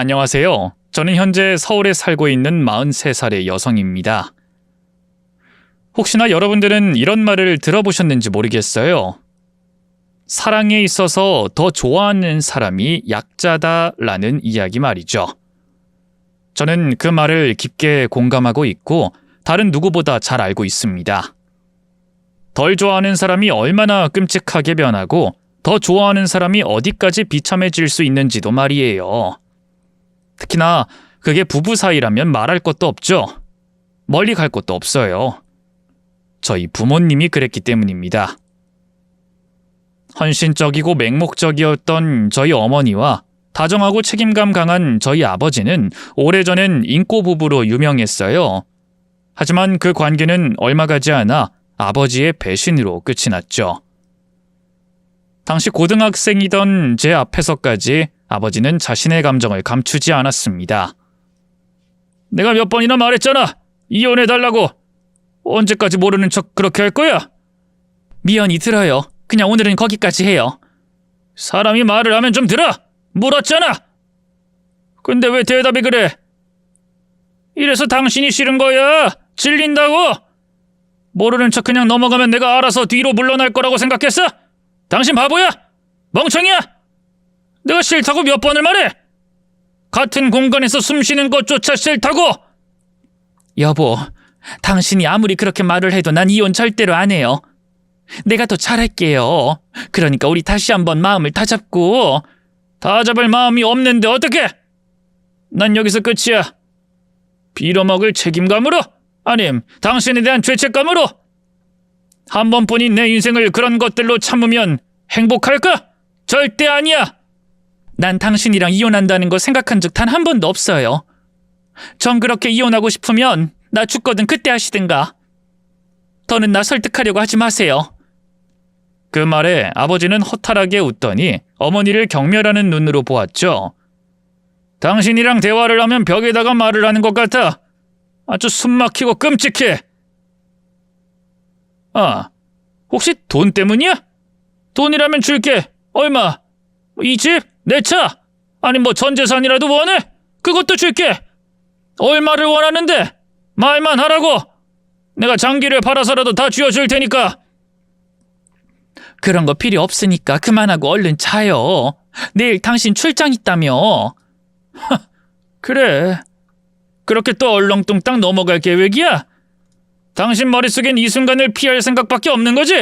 안녕하세요. 저는 현재 서울에 살고 있는 43살의 여성입니다. 혹시나 여러분들은 이런 말을 들어보셨는지 모르겠어요. 사랑에 있어서 더 좋아하는 사람이 약자다라는 이야기 말이죠. 저는 그 말을 깊게 공감하고 있고 다른 누구보다 잘 알고 있습니다. 덜 좋아하는 사람이 얼마나 끔찍하게 변하고 더 좋아하는 사람이 어디까지 비참해질 수 있는지도 말이에요. 특히나 그게 부부 사이라면 말할 것도 없죠. 멀리 갈 것도 없어요. 저희 부모님이 그랬기 때문입니다. 헌신적이고 맹목적이었던 저희 어머니와 다정하고 책임감 강한 저희 아버지는 오래전엔 인꼬 부부로 유명했어요. 하지만 그 관계는 얼마 가지 않아 아버지의 배신으로 끝이 났죠. 당시 고등학생이던 제 앞에서까지 아버지는 자신의 감정을 감추지 않았습니다. 내가 몇 번이나 말했잖아. 이혼해달라고. 언제까지 모르는 척 그렇게 할 거야? 미연이 들어요. 그냥 오늘은 거기까지 해요. 사람이 말을 하면 좀 들어. 물었잖아. 근데 왜 대답이 그래? 이래서 당신이 싫은 거야. 질린다고. 모르는 척 그냥 넘어가면 내가 알아서 뒤로 물러날 거라고 생각했어? 당신 바보야? 멍청이야? 내가 싫다고 몇 번을 말해? 같은 공간에서 숨 쉬는 것조차 싫다고! 여보, 당신이 아무리 그렇게 말을 해도 난 이혼 절대로 안 해요. 내가 더 잘할게요. 그러니까 우리 다시 한번 마음을 다잡고. 다잡을 마음이 없는데 어떡해? 난 여기서 끝이야. 빌어먹을 책임감으로? 아님 당신에 대한 죄책감으로? 한 번뿐인 내 인생을 그런 것들로 참으면 행복할까? 절대 아니야. 난 당신이랑 이혼한다는 거 생각한 적 단 한 번도 없어요. 전 그렇게 이혼하고 싶으면 나 죽거든 그때 하시든가. 더는 나 설득하려고 하지 마세요. 그 말에 아버지는 허탈하게 웃더니 어머니를 경멸하는 눈으로 보았죠. 당신이랑 대화를 하면 벽에다가 말을 하는 것 같아. 아주 숨막히고 끔찍해. 아, 혹시 돈 때문이야? 돈이라면 줄게. 얼마? 이 집? 내 차? 아니 뭐 전 재산이라도 원해? 그것도 줄게. 얼마를 원하는데? 말만 하라고. 내가 장기를 팔아서라도 다 쥐어줄 테니까. 그런 거 필요 없으니까 그만하고 얼른 자요. 내일 당신 출장 있다며. 그래. 그렇게 또 얼렁뚱땅 넘어갈 계획이야? 당신 머릿속엔 이 순간을 피할 생각밖에 없는 거지?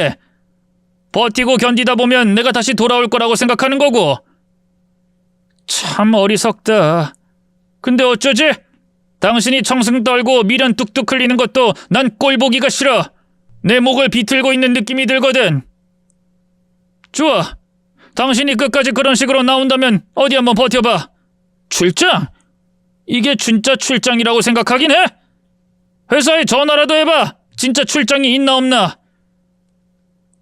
버티고 견디다 보면 내가 다시 돌아올 거라고 생각하는 거고. 참 어리석다. 근데 어쩌지? 당신이 청승 떨고 미련 뚝뚝 흘리는 것도 난 꼴 보기가 싫어. 내 목을 비틀고 있는 느낌이 들거든. 좋아. 당신이 끝까지 그런 식으로 나온다면 어디 한번 버텨봐. 출장? 이게 진짜 출장이라고 생각하긴 해? 회사에 전화라도 해봐. 진짜 출장이 있나 없나.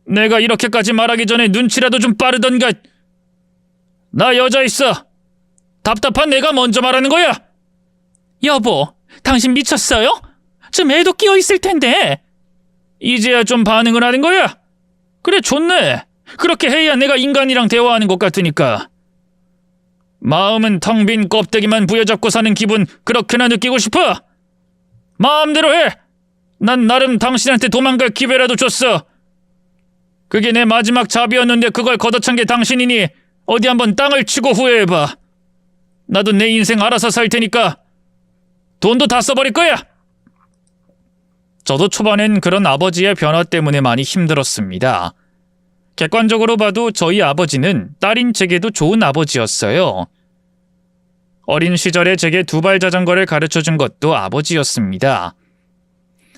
내가 이렇게까지 말하기 전에 눈치라도 좀 빠르던가. 나 여자 있어. 답답한 내가 먼저 말하는 거야. 여보, 당신 미쳤어요? 지금 애도 끼어 있을 텐데. 이제야 좀 반응을 하는 거야? 그래, 좋네. 그렇게 해야 내가 인간이랑 대화하는 것 같으니까. 마음은 텅 빈 껍데기만 부여잡고 사는 기분 그렇게나 느끼고 싶어? 마음대로 해. 난 나름 당신한테 도망갈 기회라도 줬어. 그게 내 마지막 잡이었는데 그걸 걷어찬 게 당신이니 어디 한번 땅을 치고 후회해봐. 나도 내 인생 알아서 살 테니까. 돈도 다 써버릴 거야. 저도 초반엔 그런 아버지의 변화 때문에 많이 힘들었습니다. 객관적으로 봐도 저희 아버지는 딸인 제게도 좋은 아버지였어요. 어린 시절에 제게 두발 자전거를 가르쳐준 것도 아버지였습니다.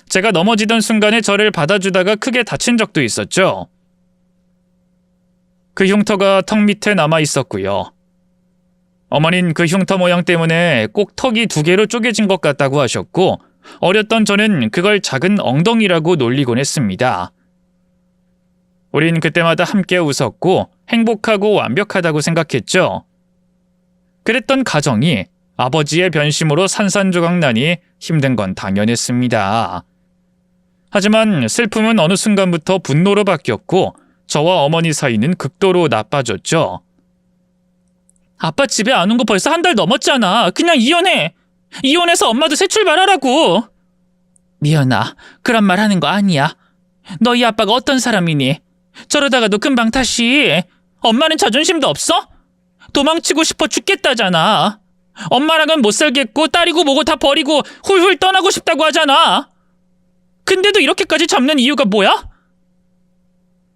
제가 넘어지던 순간에 저를 받아주다가 크게 다친 적도 있었죠. 그 흉터가 턱 밑에 남아 있었고요. 어머닌 그 흉터 모양 때문에 꼭 턱이 2개로 쪼개진 것 같다고 하셨고, 어렸던 저는 그걸 작은 엉덩이라고 놀리곤 했습니다. 우린 그때마다 함께 웃었고 행복하고 완벽하다고 생각했죠. 그랬던 가정이 아버지의 변심으로 산산조각 나니 힘든 건 당연했습니다. 하지만 슬픔은 어느 순간부터 분노로 바뀌었고 저와 어머니 사이는 극도로 나빠졌죠. 아빠 집에 안 온 거 벌써 한 달 넘었잖아. 그냥 이혼해. 이혼해서 엄마도 새 출발하라고. 미연아, 그런 말 하는 거 아니야. 너희 아빠가 어떤 사람이니? 저러다가도 금방 다시. 엄마는 자존심도 없어? 도망치고 싶어 죽겠다잖아. 엄마랑은 못 살겠고 딸이고 뭐고 다 버리고 훌훌 떠나고 싶다고 하잖아. 근데도 이렇게까지 잡는 이유가 뭐야?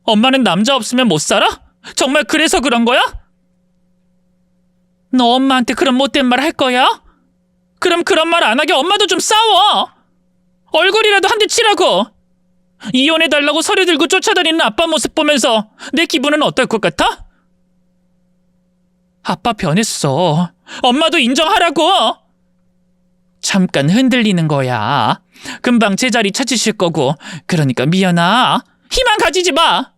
엄마는 남자 없으면 못 살아? 정말 그래서 그런 거야? 너 엄마한테 그런 못된 말 할 거야? 그럼 그런 말 안 하게 엄마도 좀 싸워. 얼굴이라도 한 대 치라고. 이혼해달라고 서류 들고 쫓아다니는 아빠 모습 보면서 내 기분은 어떨 것 같아? 아빠 변했어. 엄마도 인정하라고. 잠깐 흔들리는 거야. 금방 제자리 찾으실 거고. 그러니까 미연아, 희망 가지지 마.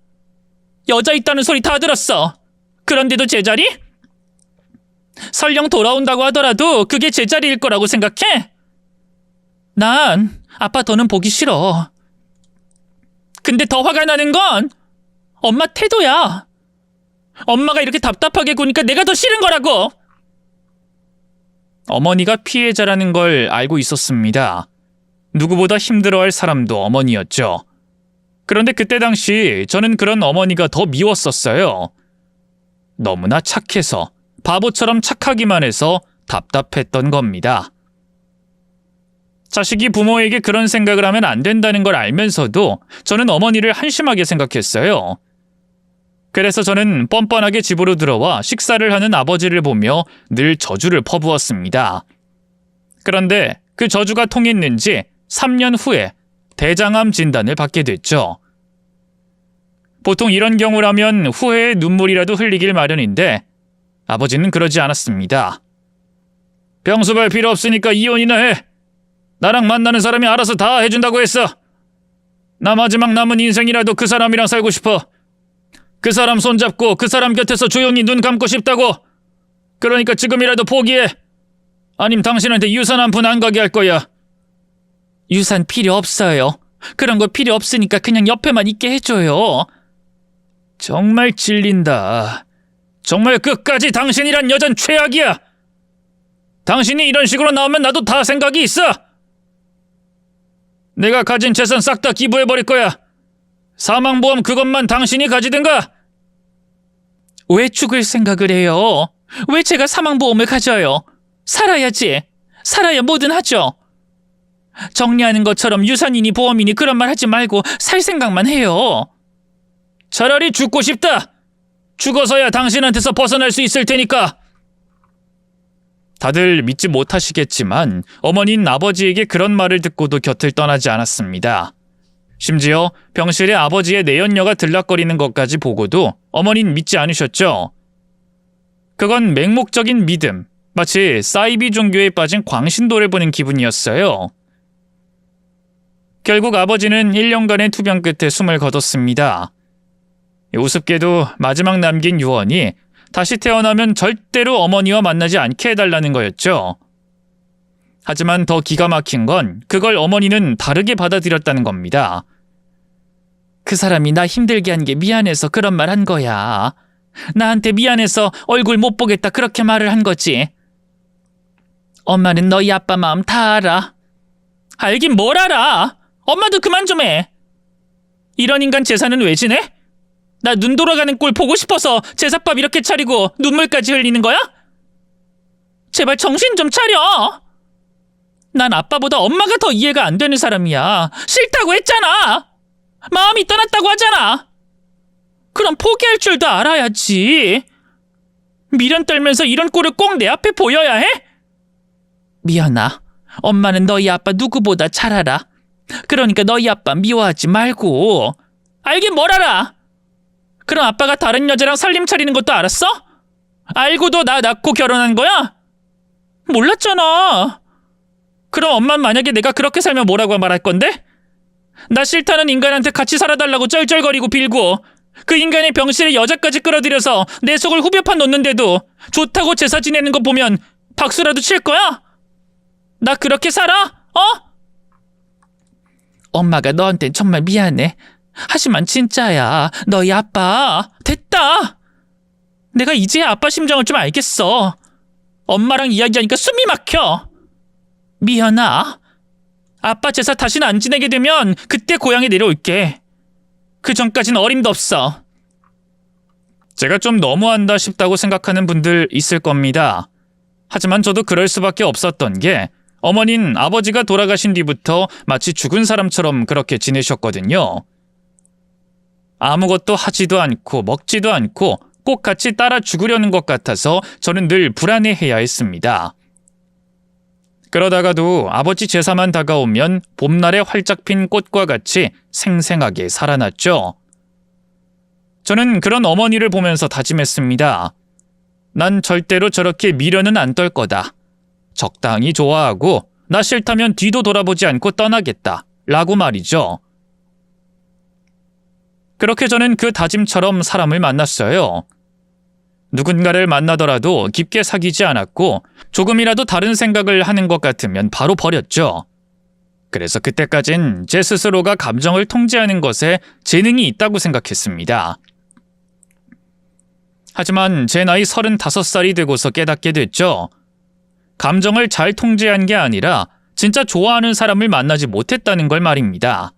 여자 있다는 소리 다 들었어. 그런데도 제자리? 설령 돌아온다고 하더라도 그게 제자리일 거라고 생각해? 난 아빠 더는 보기 싫어. 근데 더 화가 나는 건 엄마 태도야. 엄마가 이렇게 답답하게 구니까 내가 더 싫은 거라고. 어머니가 피해자라는 걸 알고 있었습니다. 누구보다 힘들어할 사람도 어머니였죠. 그런데 그때 당시 저는 그런 어머니가 더 미웠었어요. 너무나 착해서, 바보처럼 착하기만 해서 답답했던 겁니다. 자식이 부모에게 그런 생각을 하면 안 된다는 걸 알면서도 저는 어머니를 한심하게 생각했어요. 그래서 저는 뻔뻔하게 집으로 들어와 식사를 하는 아버지를 보며 늘 저주를 퍼부었습니다. 그런데 그 저주가 통했는지 3년 후에 대장암 진단을 받게 됐죠. 보통 이런 경우라면 후회의 눈물이라도 흘리길 마련인데 아버지는 그러지 않았습니다. 병수발 필요 없으니까 이혼이나 해. 나랑 만나는 사람이 알아서 다 해준다고 했어. 나 마지막 남은 인생이라도 그 사람이랑 살고 싶어. 그 사람 손잡고 그 사람 곁에서 조용히 눈 감고 싶다고. 그러니까 지금이라도 포기해. 아님 당신한테 유산 한 푼 안 가게 할 거야. 유산 필요 없어요. 그런 거 필요 없으니까 그냥 옆에만 있게 해줘요. 정말 질린다. 정말 끝까지 당신이란 여잔 최악이야. 당신이 이런 식으로 나오면 나도 다 생각이 있어. 내가 가진 재산 싹 다 기부해버릴 거야. 사망보험 그것만 당신이 가지든가. 왜 죽을 생각을 해요? 왜 제가 사망보험을 가져요? 살아야지. 살아야 뭐든 하죠. 정리하는 것처럼 유산이니 보험이니 그런 말 하지 말고 살 생각만 해요. 차라리 죽고 싶다. 죽어서야 당신한테서 벗어날 수 있을 테니까. 다들 믿지 못하시겠지만 어머니는 아버지에게 그런 말을 듣고도 곁을 떠나지 않았습니다. 심지어 병실에 아버지의 내연녀가 들락거리는 것까지 보고도 어머니는 믿지 않으셨죠. 그건 맹목적인 믿음, 마치 사이비 종교에 빠진 광신도를 보는 기분이었어요. 결국 아버지는 1년간의 투병 끝에 숨을 거뒀습니다. 우습게도 마지막 남긴 유언이 다시 태어나면 절대로 어머니와 만나지 않게 해달라는 거였죠. 하지만 더 기가 막힌 건 그걸 어머니는 다르게 받아들였다는 겁니다. 그 사람이 나 힘들게 한 게 미안해서 그런 말 한 거야. 나한테 미안해서 얼굴 못 보겠다 그렇게 말을 한 거지. 엄마는 너희 아빠 마음 다 알아. 알긴 뭘 알아. 엄마도 그만 좀 해. 이런 인간 제사는 왜 지내? 나 눈 돌아가는 꼴 보고 싶어서 제사밥 이렇게 차리고 눈물까지 흘리는 거야? 제발 정신 좀 차려. 난 아빠보다 엄마가 더 이해가 안 되는 사람이야. 싫다고 했잖아. 마음이 떠났다고 하잖아. 그럼 포기할 줄도 알아야지. 미련 떨면서 이런 꼴을 꼭 내 앞에 보여야 해? 미연아, 엄마는 너희 아빠 누구보다 잘 알아. 그러니까 너희 아빠 미워하지 말고. 알긴 뭘 알아. 그럼 아빠가 다른 여자랑 살림 차리는 것도 알았어? 알고도 나 낳고 결혼한 거야? 몰랐잖아. 그럼 엄만 만약에 내가 그렇게 살면 뭐라고 말할 건데? 나 싫다는 인간한테 같이 살아달라고 쩔쩔거리고 빌고 그 인간의 병실에 여자까지 끌어들여서 내 속을 후벼파 놓는데도 좋다고 제사 지내는 거 보면 박수라도 칠 거야? 나 그렇게 살아? 어? 엄마가 너한텐 정말 미안해. 하지만 진짜야. 너희 아빠 됐다. 내가 이제야 아빠 심정을 좀 알겠어. 엄마랑 이야기하니까 숨이 막혀. 미연아, 아빠 제사 다시는 안 지내게 되면 그때 고향에 내려올게. 그 전까진 어림도 없어. 제가 좀 너무한다 싶다고 생각하는 분들 있을 겁니다. 하지만 저도 그럴 수밖에 없었던 게 어머닌 아버지가 돌아가신 뒤부터 마치 죽은 사람처럼 그렇게 지내셨거든요. 아무것도 하지도 않고 먹지도 않고 꼭 같이 따라 죽으려는 것 같아서 저는 늘 불안해해야 했습니다. 그러다가도 아버지 제사만 다가오면 봄날에 활짝 핀 꽃과 같이 생생하게 살아났죠. 저는 그런 어머니를 보면서 다짐했습니다. 난 절대로 저렇게 미련은 안 떨 거다. 적당히 좋아하고 나 싫다면 뒤도 돌아보지 않고 떠나겠다. 라고 말이죠. 그렇게 저는 그 다짐처럼 사람을 만났어요. 누군가를 만나더라도 깊게 사귀지 않았고 조금이라도 다른 생각을 하는 것 같으면 바로 버렸죠. 그래서 그때까진 제 스스로가 감정을 통제하는 것에 재능이 있다고 생각했습니다. 하지만 제 나이 35살이 되고서 깨닫게 됐죠. 감정을 잘 통제한 게 아니라 진짜 좋아하는 사람을 만나지 못했다는 걸 말입니다.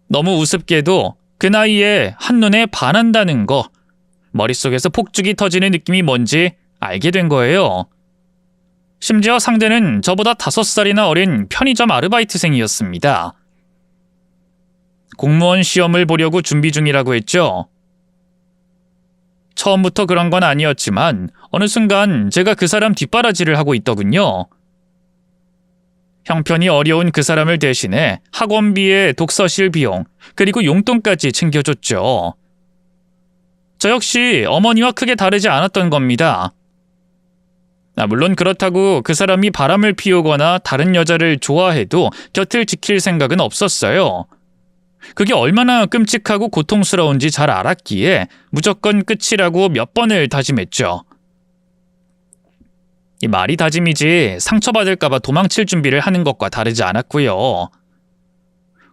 너무 우습게도 그 나이에 한눈에 반한다는 거, 머릿속에서 폭죽이 터지는 느낌이 뭔지 알게 된 거예요. 심지어 상대는 저보다 5살이나 어린 편의점 아르바이트생이었습니다. 공무원 시험을 보려고 준비 중이라고 했죠. 처음부터 그런 건 아니었지만 어느 순간 제가 그 사람 뒷바라지를 하고 있더군요. 형편이 어려운 그 사람을 대신해 학원비에 독서실 비용, 그리고 용돈까지 챙겨줬죠. 저 역시 어머니와 크게 다르지 않았던 겁니다. 물론 그렇다고 그 사람이 바람을 피우거나 다른 여자를 좋아해도 곁을 지킬 생각은 없었어요. 그게 얼마나 끔찍하고 고통스러운지 잘 알았기에 무조건 끝이라고 몇 번을 다짐했죠. 이 말이 다짐이지 상처받을까봐 도망칠 준비를 하는 것과 다르지 않았고요.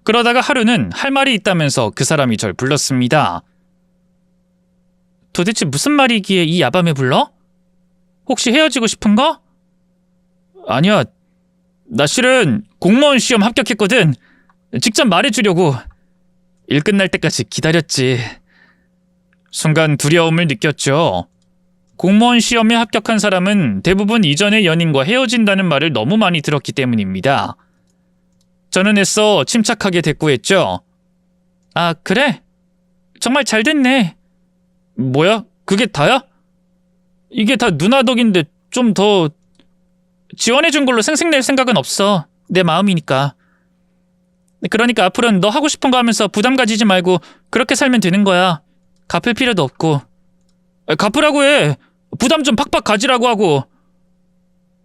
그러다가 하루는 할 말이 있다면서 그 사람이 절 불렀습니다. 도대체 무슨 말이기에 이 야밤에 불러? 혹시 헤어지고 싶은 거? 아니야, 나 실은 공무원 시험 합격했거든. 직접 말해주려고. 일 끝날 때까지 기다렸지. 순간 두려움을 느꼈죠. 공무원 시험에 합격한 사람은 대부분 이전의 연인과 헤어진다는 말을 너무 많이 들었기 때문입니다. 저는 애써 침착하게 대꾸했죠. 아, 그래? 정말 잘 됐네. 뭐야? 그게 다야? 이게 다 누나 덕인데 좀 더 지원해준 걸로 생색낼 생각은 없어. 내 마음이니까. 그러니까 앞으로는 너 하고 싶은 거 하면서 부담 가지지 말고 그렇게 살면 되는 거야. 갚을 필요도 없고. 갚으라고 해. 부담 좀 팍팍 가지라고 하고.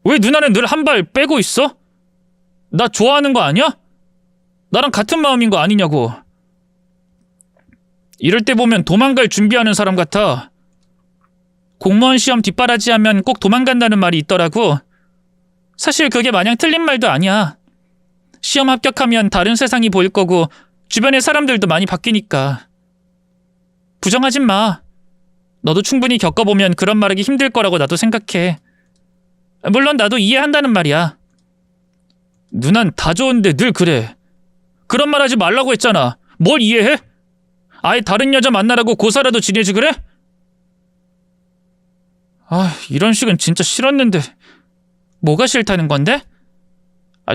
왜 누나는 늘 한 발 빼고 있어? 나 좋아하는 거 아니야? 나랑 같은 마음인 거 아니냐고. 이럴 때 보면 도망갈 준비하는 사람 같아. 공무원 시험 뒷바라지하면 꼭 도망간다는 말이 있더라고. 사실 그게 마냥 틀린 말도 아니야. 시험 합격하면 다른 세상이 보일 거고 주변의 사람들도 많이 바뀌니까. 부정하지 마. 너도 충분히 겪어보면 그런 말하기 힘들 거라고 나도 생각해. 물론 나도 이해한다는 말이야. 누난 다 좋은데 늘 그래. 그런 말 하지 말라고 했잖아. 뭘 이해해? 아예 다른 여자 만나라고 고사라도 지내지 그래? 이런 식은 진짜 싫었는데. 뭐가 싫다는 건데?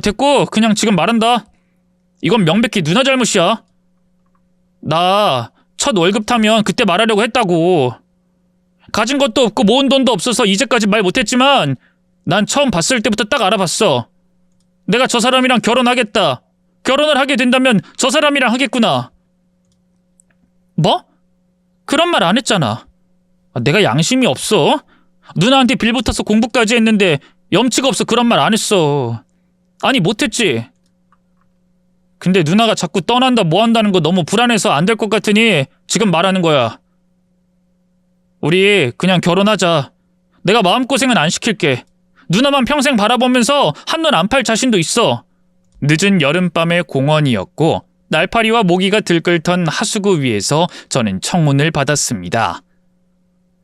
됐고 그냥 지금 말한다. 이건 명백히 누나 잘못이야. 나 첫 월급 타면 그때 말하려고 했다고. 가진 것도 없고 모은 돈도 없어서 이제까지 말 못했지만 난 처음 봤을 때부터 딱 알아봤어. 내가 저 사람이랑 결혼하겠다. 결혼을 하게 된다면 저 사람이랑 하겠구나. 뭐? 그런 말 안 했잖아. 내가 양심이 없어? 누나한테 빌붙어서 공부까지 했는데 염치가 없어 그런 말 안 했어. 아니 못했지. 근데 누나가 자꾸 떠난다 뭐 한다는 거 너무 불안해서 안 될 것 같으니 지금 말하는 거야. 우리 그냥 결혼하자. 내가 마음고생은 안 시킬게. 누나만 평생 바라보면서 한눈 안 팔 자신도 있어. 늦은 여름밤의 공원이었고 날파리와 모기가 들끓던 하수구 위에서 저는 청혼을 받았습니다.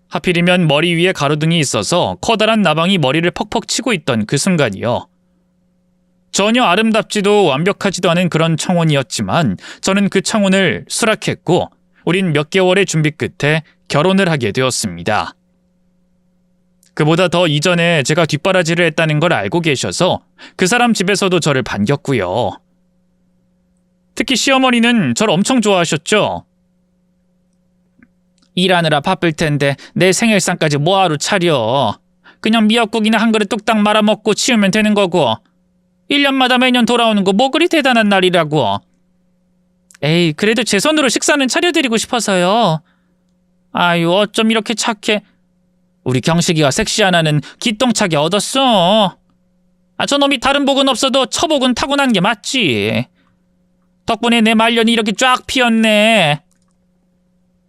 하필이면 머리 위에 가로등이 있어서 커다란 나방이 머리를 퍽퍽 치고 있던 그 순간이요. 전혀 아름답지도 완벽하지도 않은 그런 청혼이었지만 저는 그 청혼을 수락했고 우린 몇 개월의 준비 끝에 결혼을 하게 되었습니다. 그보다 더 이전에 제가 뒷바라지를 했다는 걸 알고 계셔서 그 사람 집에서도 저를 반겼고요. 특히 시어머니는 저를 엄청 좋아하셨죠. 일하느라 바쁠 텐데 내 생일상까지 뭐하러 차려. 그냥 미역국이나 한 그릇 뚝딱 말아먹고 치우면 되는 거고. 1년마다 매년 돌아오는 거 뭐 그리 대단한 날이라고. 에이, 그래도 제 손으로 식사는 차려드리고 싶어서요. 아유, 어쩜 이렇게 착해. 우리 경식이가 섹시 하나는 기똥차게 얻었어. 저놈이 다른 복은 없어도 처복은 타고난 게 맞지. 덕분에 내 말년이 이렇게 쫙 피었네.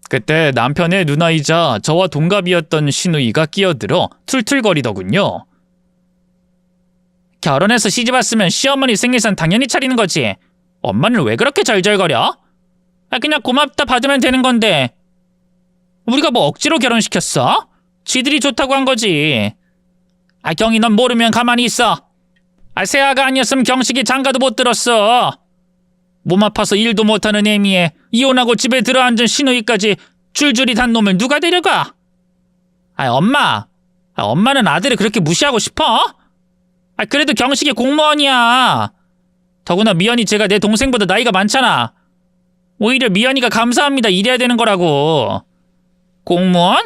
그때 남편의 누나이자 저와 동갑이었던 시누이가 끼어들어 툴툴거리더군요. 결혼해서 시집 왔으면 시어머니 생일상 당연히 차리는 거지. 엄마는 왜 그렇게 절절거려? 그냥 고맙다 받으면 되는 건데. 우리가 뭐 억지로 결혼시켰어? 지들이 좋다고 한 거지. 경이 넌 모르면 가만히 있어. 새아가 아니었으면 경식이 장가도 못 들었어. 몸 아파서 일도 못하는 애미에 이혼하고 집에 들어앉은 시누이까지 줄줄이 단 놈을 누가 데려가? 엄마. 엄마는 아들을 그렇게 무시하고 싶어? 그래도 경식이 공무원이야. 더구나 미연이 제가 내 동생보다 나이가 많잖아. 오히려 미연이가 감사합니다 이래야 되는 거라고. 공무원?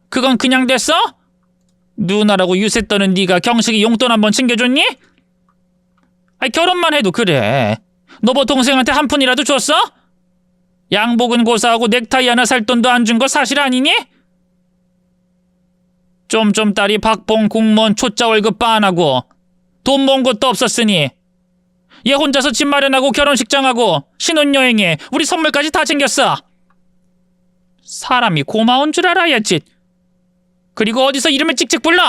그건 그냥 됐어? 누나라고 유세 떠는 네가 경식이 용돈 한번 챙겨줬니? 결혼만 해도 그래. 너 뭐 동생한테 한 푼이라도 줬어? 양복은 고사하고 넥타이 하나 살 돈도 안 준 거 사실 아니니? 좀 딸이 박봉 공무원 초짜 월급 빠안하고 돈 모은 것도 없었으니 얘 혼자서 집 마련하고 결혼식장하고 신혼여행에 우리 선물까지 다 챙겼어. 사람이 고마운 줄 알아야지. 그리고 어디서 이름을 찍찍 불러.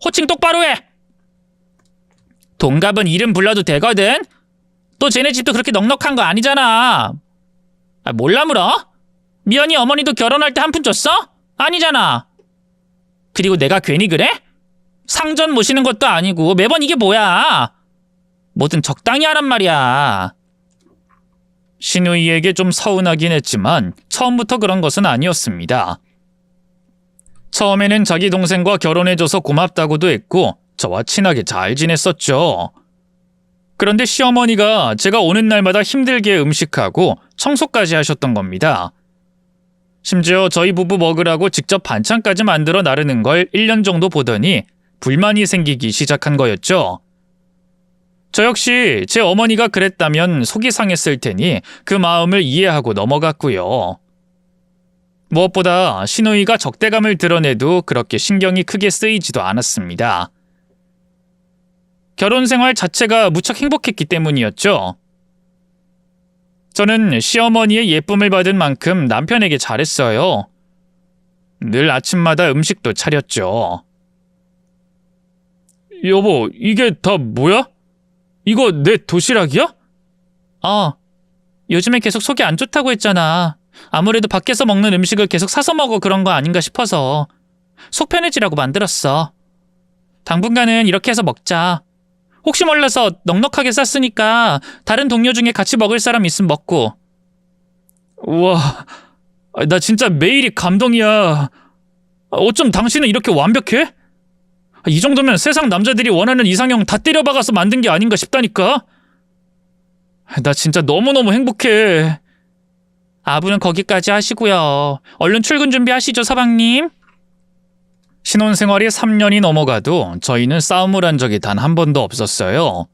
호칭 똑바로 해. 동갑은 이름 불러도 되거든. 또 쟤네 집도 그렇게 넉넉한 거 아니잖아. 몰라 물어? 미연이 어머니도 결혼할 때 한 푼 줬어? 아니잖아. 그리고 내가 괜히 그래? 상전 모시는 것도 아니고 매번 이게 뭐야. 뭐든 적당히 하란 말이야. 시누이에게 좀 서운하긴 했지만 처음부터 그런 것은 아니었습니다. 처음에는 자기 동생과 결혼해줘서 고맙다고도 했고 저와 친하게 잘 지냈었죠. 그런데 시어머니가 제가 오는 날마다 힘들게 음식하고 청소까지 하셨던 겁니다. 심지어 저희 부부 먹으라고 직접 반찬까지 만들어 나르는 걸 1년 정도 보더니 불만이 생기기 시작한 거였죠. 저 역시 제 어머니가 그랬다면 속이 상했을 테니 그 마음을 이해하고 넘어갔고요. 무엇보다 시누이가 적대감을 드러내도 그렇게 신경이 크게 쓰이지도 않았습니다. 결혼 생활 자체가 무척 행복했기 때문이었죠. 저는 시어머니의 예쁨을 받은 만큼 남편에게 잘했어요. 늘 아침마다 음식도 차렸죠. 여보, 이게 다 뭐야? 이거 내 도시락이야? 요즘에 계속 속이 안 좋다고 했잖아. 아무래도 밖에서 먹는 음식을 계속 사서 먹어 그런 거 아닌가 싶어서 속 편해지라고 만들었어. 당분간은 이렇게 해서 먹자. 혹시 몰라서 넉넉하게 쌌으니까 다른 동료 중에 같이 먹을 사람 있으면 먹고. 우와, 나 진짜 매일이 감동이야. 어쩜 당신은 이렇게 완벽해? 이 정도면 세상 남자들이 원하는 이상형 다 때려박아서 만든 게 아닌가 싶다니까. 나 진짜 너무너무 행복해. 아부는 거기까지 하시고요. 얼른 출근 준비하시죠, 서방님. 신혼생활이 3년이 넘어가도 저희는 싸움을 한 적이 단 한 번도 없었어요.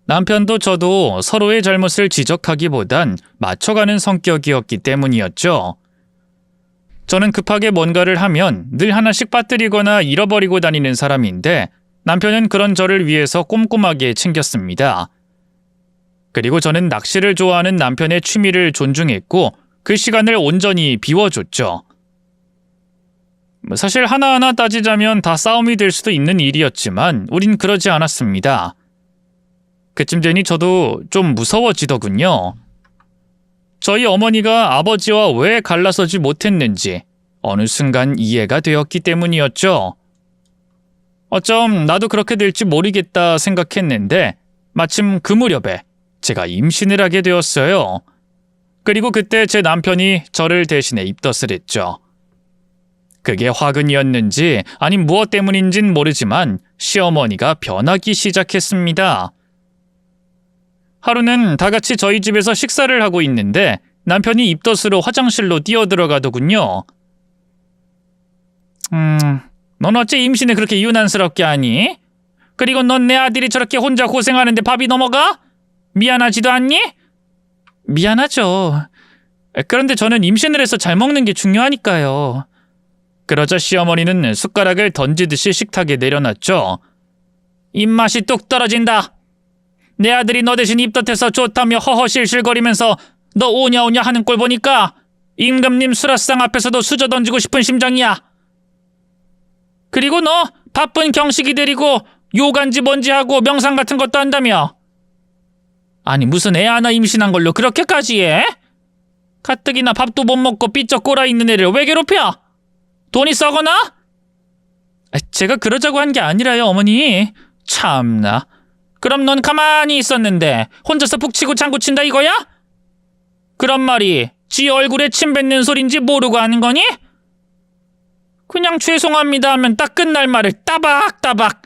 남편도 저도 서로의 잘못을 지적하기보단 맞춰가는 성격이었기 때문이었죠. 저는 급하게 뭔가를 하면 늘 하나씩 빠뜨리거나 잃어버리고 다니는 사람인데 남편은 그런 저를 위해서 꼼꼼하게 챙겼습니다. 그리고 저는 낚시를 좋아하는 남편의 취미를 존중했고 그 시간을 온전히 비워줬죠. 사실 하나하나 따지자면 다 싸움이 될 수도 있는 일이었지만 우린 그러지 않았습니다. 그쯤 되니 저도 좀 무서워지더군요. 저희 어머니가 아버지와 왜 갈라서지 못했는지, 어느 순간 이해가 되었기 때문이었죠. 어쩜 나도 그렇게 될지 모르겠다 생각했는데 마침 그 무렵에 제가 임신을 하게 되었어요. 그리고 그때 제 남편이 저를 대신해 입덧을 했죠. 그게 화근이었는지 아님 무엇 때문인진 모르지만 시어머니가 변하기 시작했습니다. 하루는 다 같이 저희 집에서 식사를 하고 있는데 남편이 입덧으로 화장실로 뛰어들어가더군요. 넌 어째 임신을 그렇게 유난스럽게 하니? 그리고 넌 내 아들이 저렇게 혼자 고생하는데 밥이 넘어가? 미안하지도 않니? 미안하죠. 그런데 저는 임신을 해서 잘 먹는 게 중요하니까요. 그러자 시어머니는 숟가락을 던지듯이 식탁에 내려놨죠. 입맛이 뚝 떨어진다. 내 아들이 너 대신 입덧해서 좋다며 허허실실거리면서 너 오냐오냐 하는 꼴 보니까 임금님 수라상 앞에서도 수저 던지고 싶은 심정이야. 그리고 너 바쁜 경식이 데리고 요간지 뭔지 하고 명상 같은 것도 한다며. 아니 무슨 애 하나 임신한 걸로 그렇게까지 해? 가뜩이나 밥도 못 먹고 삐쩍 꼬라있는 애를 왜 괴롭혀? 돈이 썩어나? 제가 그러자고 한 게 아니라요, 어머니. 참나. 그럼 넌 가만히 있었는데 혼자서 푹 치고 장구 친다 이거야? 그런 말이 지 얼굴에 침 뱉는 소린지 모르고 하는 거니? 그냥 죄송합니다 하면 딱 끝날 말을 따박따박.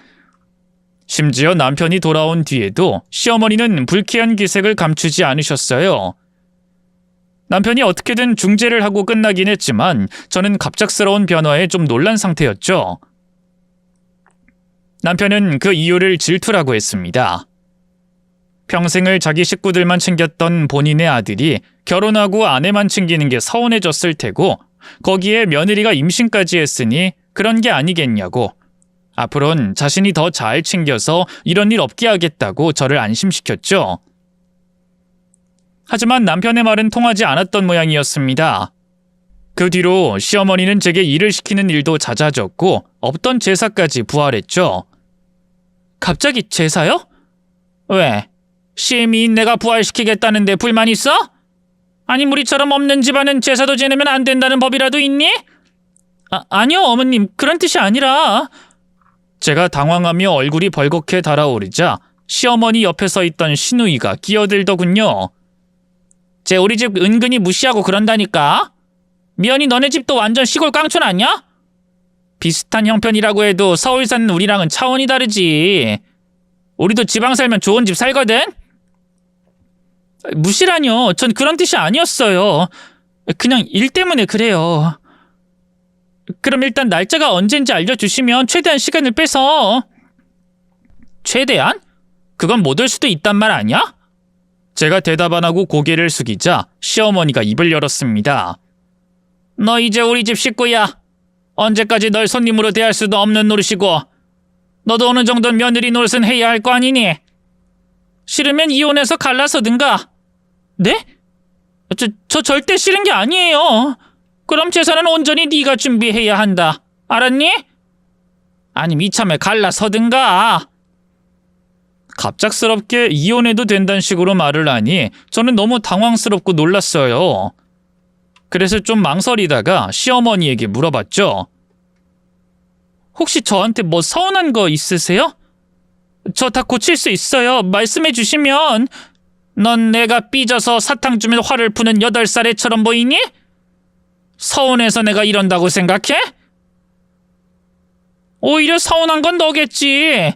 심지어 남편이 돌아온 뒤에도 시어머니는 불쾌한 기색을 감추지 않으셨어요. 남편이 어떻게든 중재를 하고 끝나긴 했지만 저는 갑작스러운 변화에 좀 놀란 상태였죠. 남편은 그 이유를 질투라고 했습니다. 평생을 자기 식구들만 챙겼던 본인의 아들이 결혼하고 아내만 챙기는 게 서운해졌을 테고 거기에 며느리가 임신까지 했으니 그런 게 아니겠냐고, 앞으론 자신이 더 잘 챙겨서 이런 일 없게 하겠다고 저를 안심시켰죠. 하지만 남편의 말은 통하지 않았던 모양이었습니다. 그 뒤로 시어머니는 제게 일을 시키는 일도 잦아졌고 없던 제사까지 부활했죠. 갑자기 제사요? 왜? 시애미인 내가 부활시키겠다는데 불만 있어? 아니 우리처럼 없는 집안은 제사도 지내면 안 된다는 법이라도 있니? 아니요 어머님, 그런 뜻이 아니라. 제가 당황하며 얼굴이 벌겋게 달아오르자 시어머니 옆에 서 있던 시누이가 끼어들더군요. 쟤 우리 집 은근히 무시하고 그런다니까. 미연이 너네 집도 완전 시골 깡촌 아니야? 비슷한 형편이라고 해도 서울 사는 우리랑은 차원이 다르지. 우리도 지방 살면 좋은 집 살거든? 무시라뇨. 전 그런 뜻이 아니었어요. 그냥 일 때문에 그래요. 그럼 일단 날짜가 언젠지 알려주시면 최대한 시간을 빼서. 최대한? 그건 못 올 수도 있단 말 아니야? 제가 대답 안 하고 고개를 숙이자 시어머니가 입을 열었습니다. 너 이제 우리 집 식구야. 언제까지 널 손님으로 대할 수도 없는 노릇이고 너도 어느 정도는 며느리 노릇은 해야 할 거 아니니? 싫으면 이혼해서 갈라서든가. 네? 저 절대 싫은 게 아니에요. 그럼 재산은 온전히 네가 준비해야 한다. 알았니? 아니면 이참에 갈라서든가. 갑작스럽게 이혼해도 된다는 식으로 말을 하니 저는 너무 당황스럽고 놀랐어요. 그래서 좀 망설이다가 시어머니에게 물어봤죠. 혹시 저한테 뭐 서운한 거 있으세요? 저 다 고칠 수 있어요. 말씀해 주시면. 넌 내가 삐져서 사탕 주면 화를 푸는 8살 애처럼 보이니? 서운해서 내가 이런다고 생각해? 오히려 서운한 건 너겠지.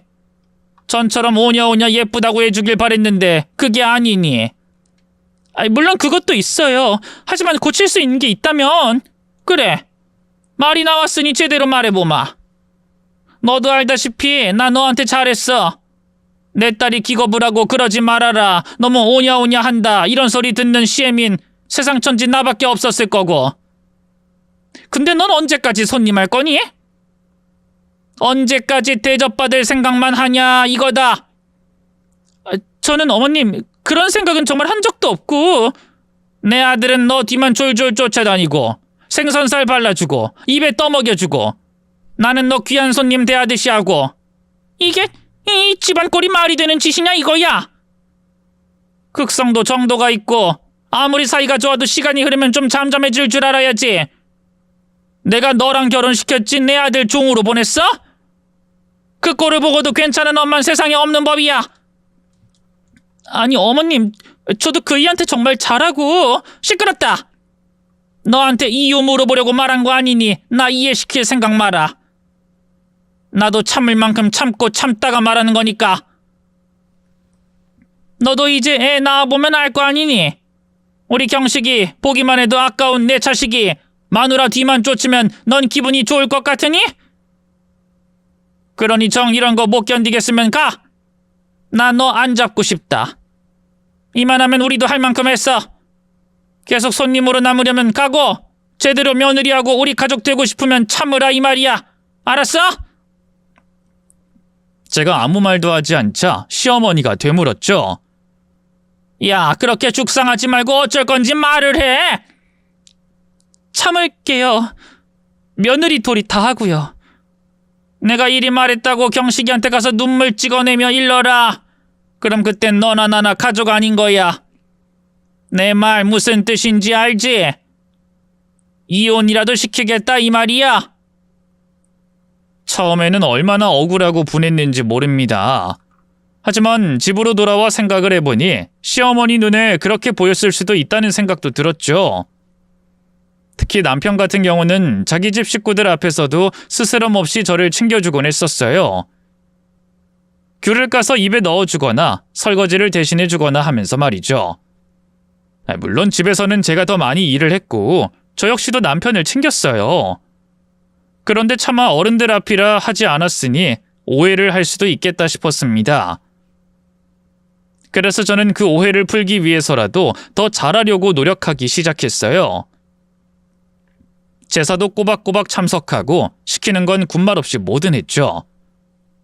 전처럼 오냐오냐 예쁘다고 해주길 바랬는데 그게 아니니. 물론 그것도 있어요. 하지만 고칠 수 있는 게 있다면. 그래, 말이 나왔으니 제대로 말해보마. 너도 알다시피 나 너한테 잘했어. 내 딸이 기겁을 하고 그러지 말아라, 너무 오냐오냐 한다 이런 소리 듣는 시애민 세상 천지 나밖에 없었을 거고. 근데 넌 언제까지 손님 할 거니? 언제까지 대접받을 생각만 하냐 이거다. 저는 어머님 그런 생각은 정말 한 적도 없고. 내 아들은 너 뒤만 졸졸 쫓아다니고 생선살 발라주고 입에 떠먹여주고 나는 너 귀한 손님 대하듯이 하고. 이게 이 집안 꼴이 말이 되는 짓이냐 이거야. 극성도 정도가 있고 아무리 사이가 좋아도 시간이 흐르면 좀 잠잠해질 줄 알아야지. 내가 너랑 결혼시켰지 내 아들 종으로 보냈어? 그 꼴을 보고도 괜찮은 엄만 세상에 없는 법이야. 아니 어머님, 저도 그이한테 정말 잘하고. 시끄럽다. 너한테 이유 물어보려고 말한 거 아니니 나 이해시킬 생각 마라. 나도 참을 만큼 참고 참다가 말하는 거니까. 너도 이제 애 낳아보면 알 거 아니니? 우리 경식이 보기만 해도 아까운 내 자식이 마누라 뒤만 쫓으면 넌 기분이 좋을 것 같으니? 그러니 정 이런 거 못 견디겠으면 가. 나 너 안 잡고 싶다. 이만하면 우리도 할 만큼 했어. 계속 손님으로 남으려면 가고, 제대로 며느리하고 우리 가족 되고 싶으면 참으라 이 말이야. 알았어? 제가 아무 말도 하지 않자 시어머니가 되물었죠. 야, 그렇게 죽상하지 말고 어쩔 건지 말을 해. 참을게요. 며느리 도리 다 하고요. 내가 이리 말했다고 경식이한테 가서 눈물 찍어내며 일러라. 그럼 그땐 너나 나나 가족 아닌 거야. 내 말 무슨 뜻인지 알지? 이혼이라도 시키겠다 이 말이야. 처음에는 얼마나 억울하고 분했는지 모릅니다. 하지만 집으로 돌아와 생각을 해보니 시어머니 눈에 그렇게 보였을 수도 있다는 생각도 들었죠. 특히 남편 같은 경우는 자기 집 식구들 앞에서도 스스럼 없이 저를 챙겨주곤 했었어요. 귤을 까서 입에 넣어주거나 설거지를 대신해주거나 하면서 말이죠. 물론 집에서는 제가 더 많이 일을 했고 저 역시도 남편을 챙겼어요. 그런데 차마 어른들 앞이라 하지 않았으니 오해를 할 수도 있겠다 싶었습니다. 그래서 저는 그 오해를 풀기 위해서라도 더 잘하려고 노력하기 시작했어요. 제사도 꼬박꼬박 참석하고 시키는 건 군말 없이 뭐든 했죠.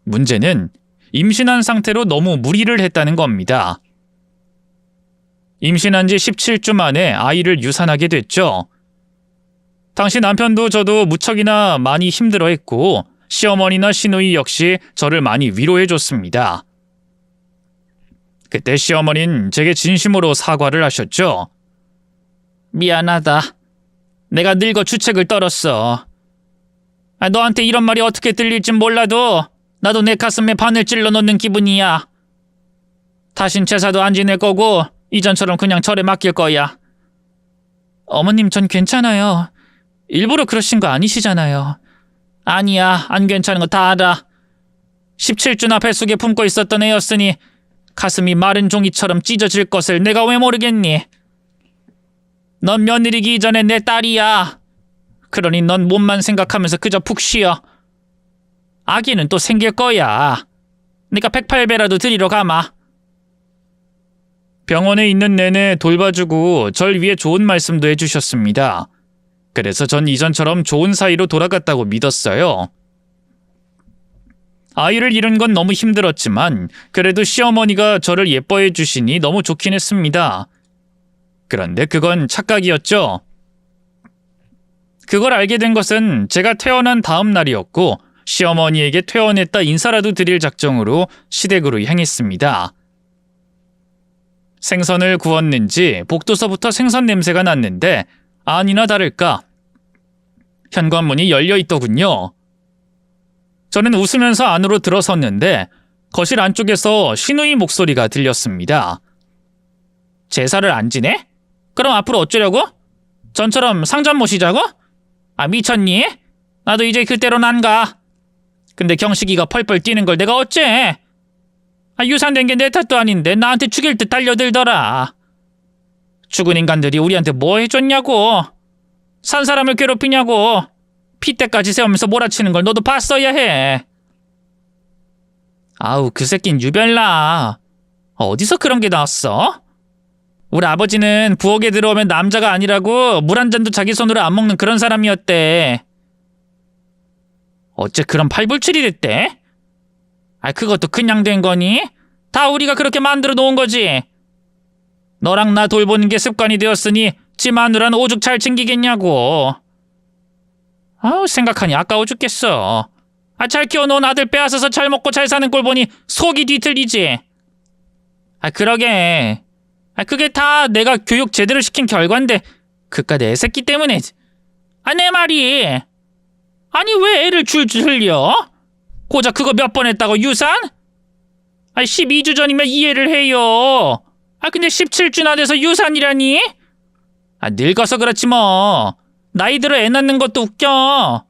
문제는 임신한 상태로 너무 무리를 했다는 겁니다. 임신한 지 17주 만에 아이를 유산하게 됐죠. 당시 남편도 저도 무척이나 많이 힘들어했고 시어머니나 시누이 역시 저를 많이 위로해줬습니다. 그때 시어머니는 제게 진심으로 사과를 하셨죠. 미안하다. 내가 늙어 주책을 떨었어. 너한테 이런 말이 어떻게 들릴진 몰라도 나도 내 가슴에 바늘 찔러 놓는 기분이야. 다신 제사도 안 지낼 거고 이전처럼 그냥 절에 맡길 거야. 어머님, 전 괜찮아요. 일부러 그러신 거 아니시잖아요. 아니야, 안 괜찮은 거 다 알아. 17주나 뱃속에 품고 있었던 애였으니 가슴이 마른 종이처럼 찢어질 것을 내가 왜 모르겠니? 넌 며느리기 이전에 내 딸이야. 그러니 넌 몸만 생각하면서 그저 푹 쉬어. 아기는 또 생길 거야. 네가 108배라도 드리러 가마. 병원에 있는 내내 돌봐주고 절 위해 좋은 말씀도 해주셨습니다. 그래서 전 이전처럼 좋은 사이로 돌아갔다고 믿었어요. 아이를 잃은 건 너무 힘들었지만 그래도 시어머니가 저를 예뻐해 주시니 너무 좋긴 했습니다. 그런데 그건 착각이었죠. 그걸 알게 된 것은 제가 퇴원한 다음 날이었고 시어머니에게 퇴원했다 인사라도 드릴 작정으로 시댁으로 향했습니다. 생선을 구웠는지 복도서부터 생선 냄새가 났는데 아니나 다를까 현관문이 열려 있더군요. 저는 웃으면서 안으로 들어섰는데 거실 안쪽에서 시누이 목소리가 들렸습니다. 제사를 안 지내? 그럼 앞으로 어쩌려고? 전처럼 상전 모시자고? 미쳤니? 나도 이제 그때로는 안 가. 근데 경식이가 펄펄 뛰는 걸 내가 어째? 유산된 게 내 탓도 아닌데 나한테 죽일 듯 달려들더라. 죽은 인간들이 우리한테 뭐 해줬냐고. 산 사람을 괴롭히냐고. 핏대까지 세우면서 몰아치는 걸 너도 봤어야 해. 아우, 그 새낀 유별나. 어디서 그런 게 나왔어? 우리 아버지는 부엌에 들어오면 남자가 아니라고 물 한 잔도 자기 손으로 안 먹는 그런 사람이었대. 어째 그런 팔불출이 됐대? 그것도 그냥 된 거니? 다 우리가 그렇게 만들어 놓은 거지. 너랑 나 돌보는 게 습관이 되었으니 지 마누라는 오죽 잘 챙기겠냐고. 생각하니 아까워 죽겠어. 잘 키워놓은 아들 빼앗아서 잘 먹고 잘 사는 꼴 보니 속이 뒤틀리지. 그러게. 그게 다 내가 교육 제대로 시킨 결과인데 그깟 애 새끼 때문에. 내 말이. 아니 왜 애를 줄줄 흘려? 고작 그거 몇 번 했다고 유산? 아니 12주 전이면 이해를 해요. 근데 17주나 돼서 유산이라니? 늙어서 그렇지 뭐. 나이 들어 애 낳는 것도 웃겨.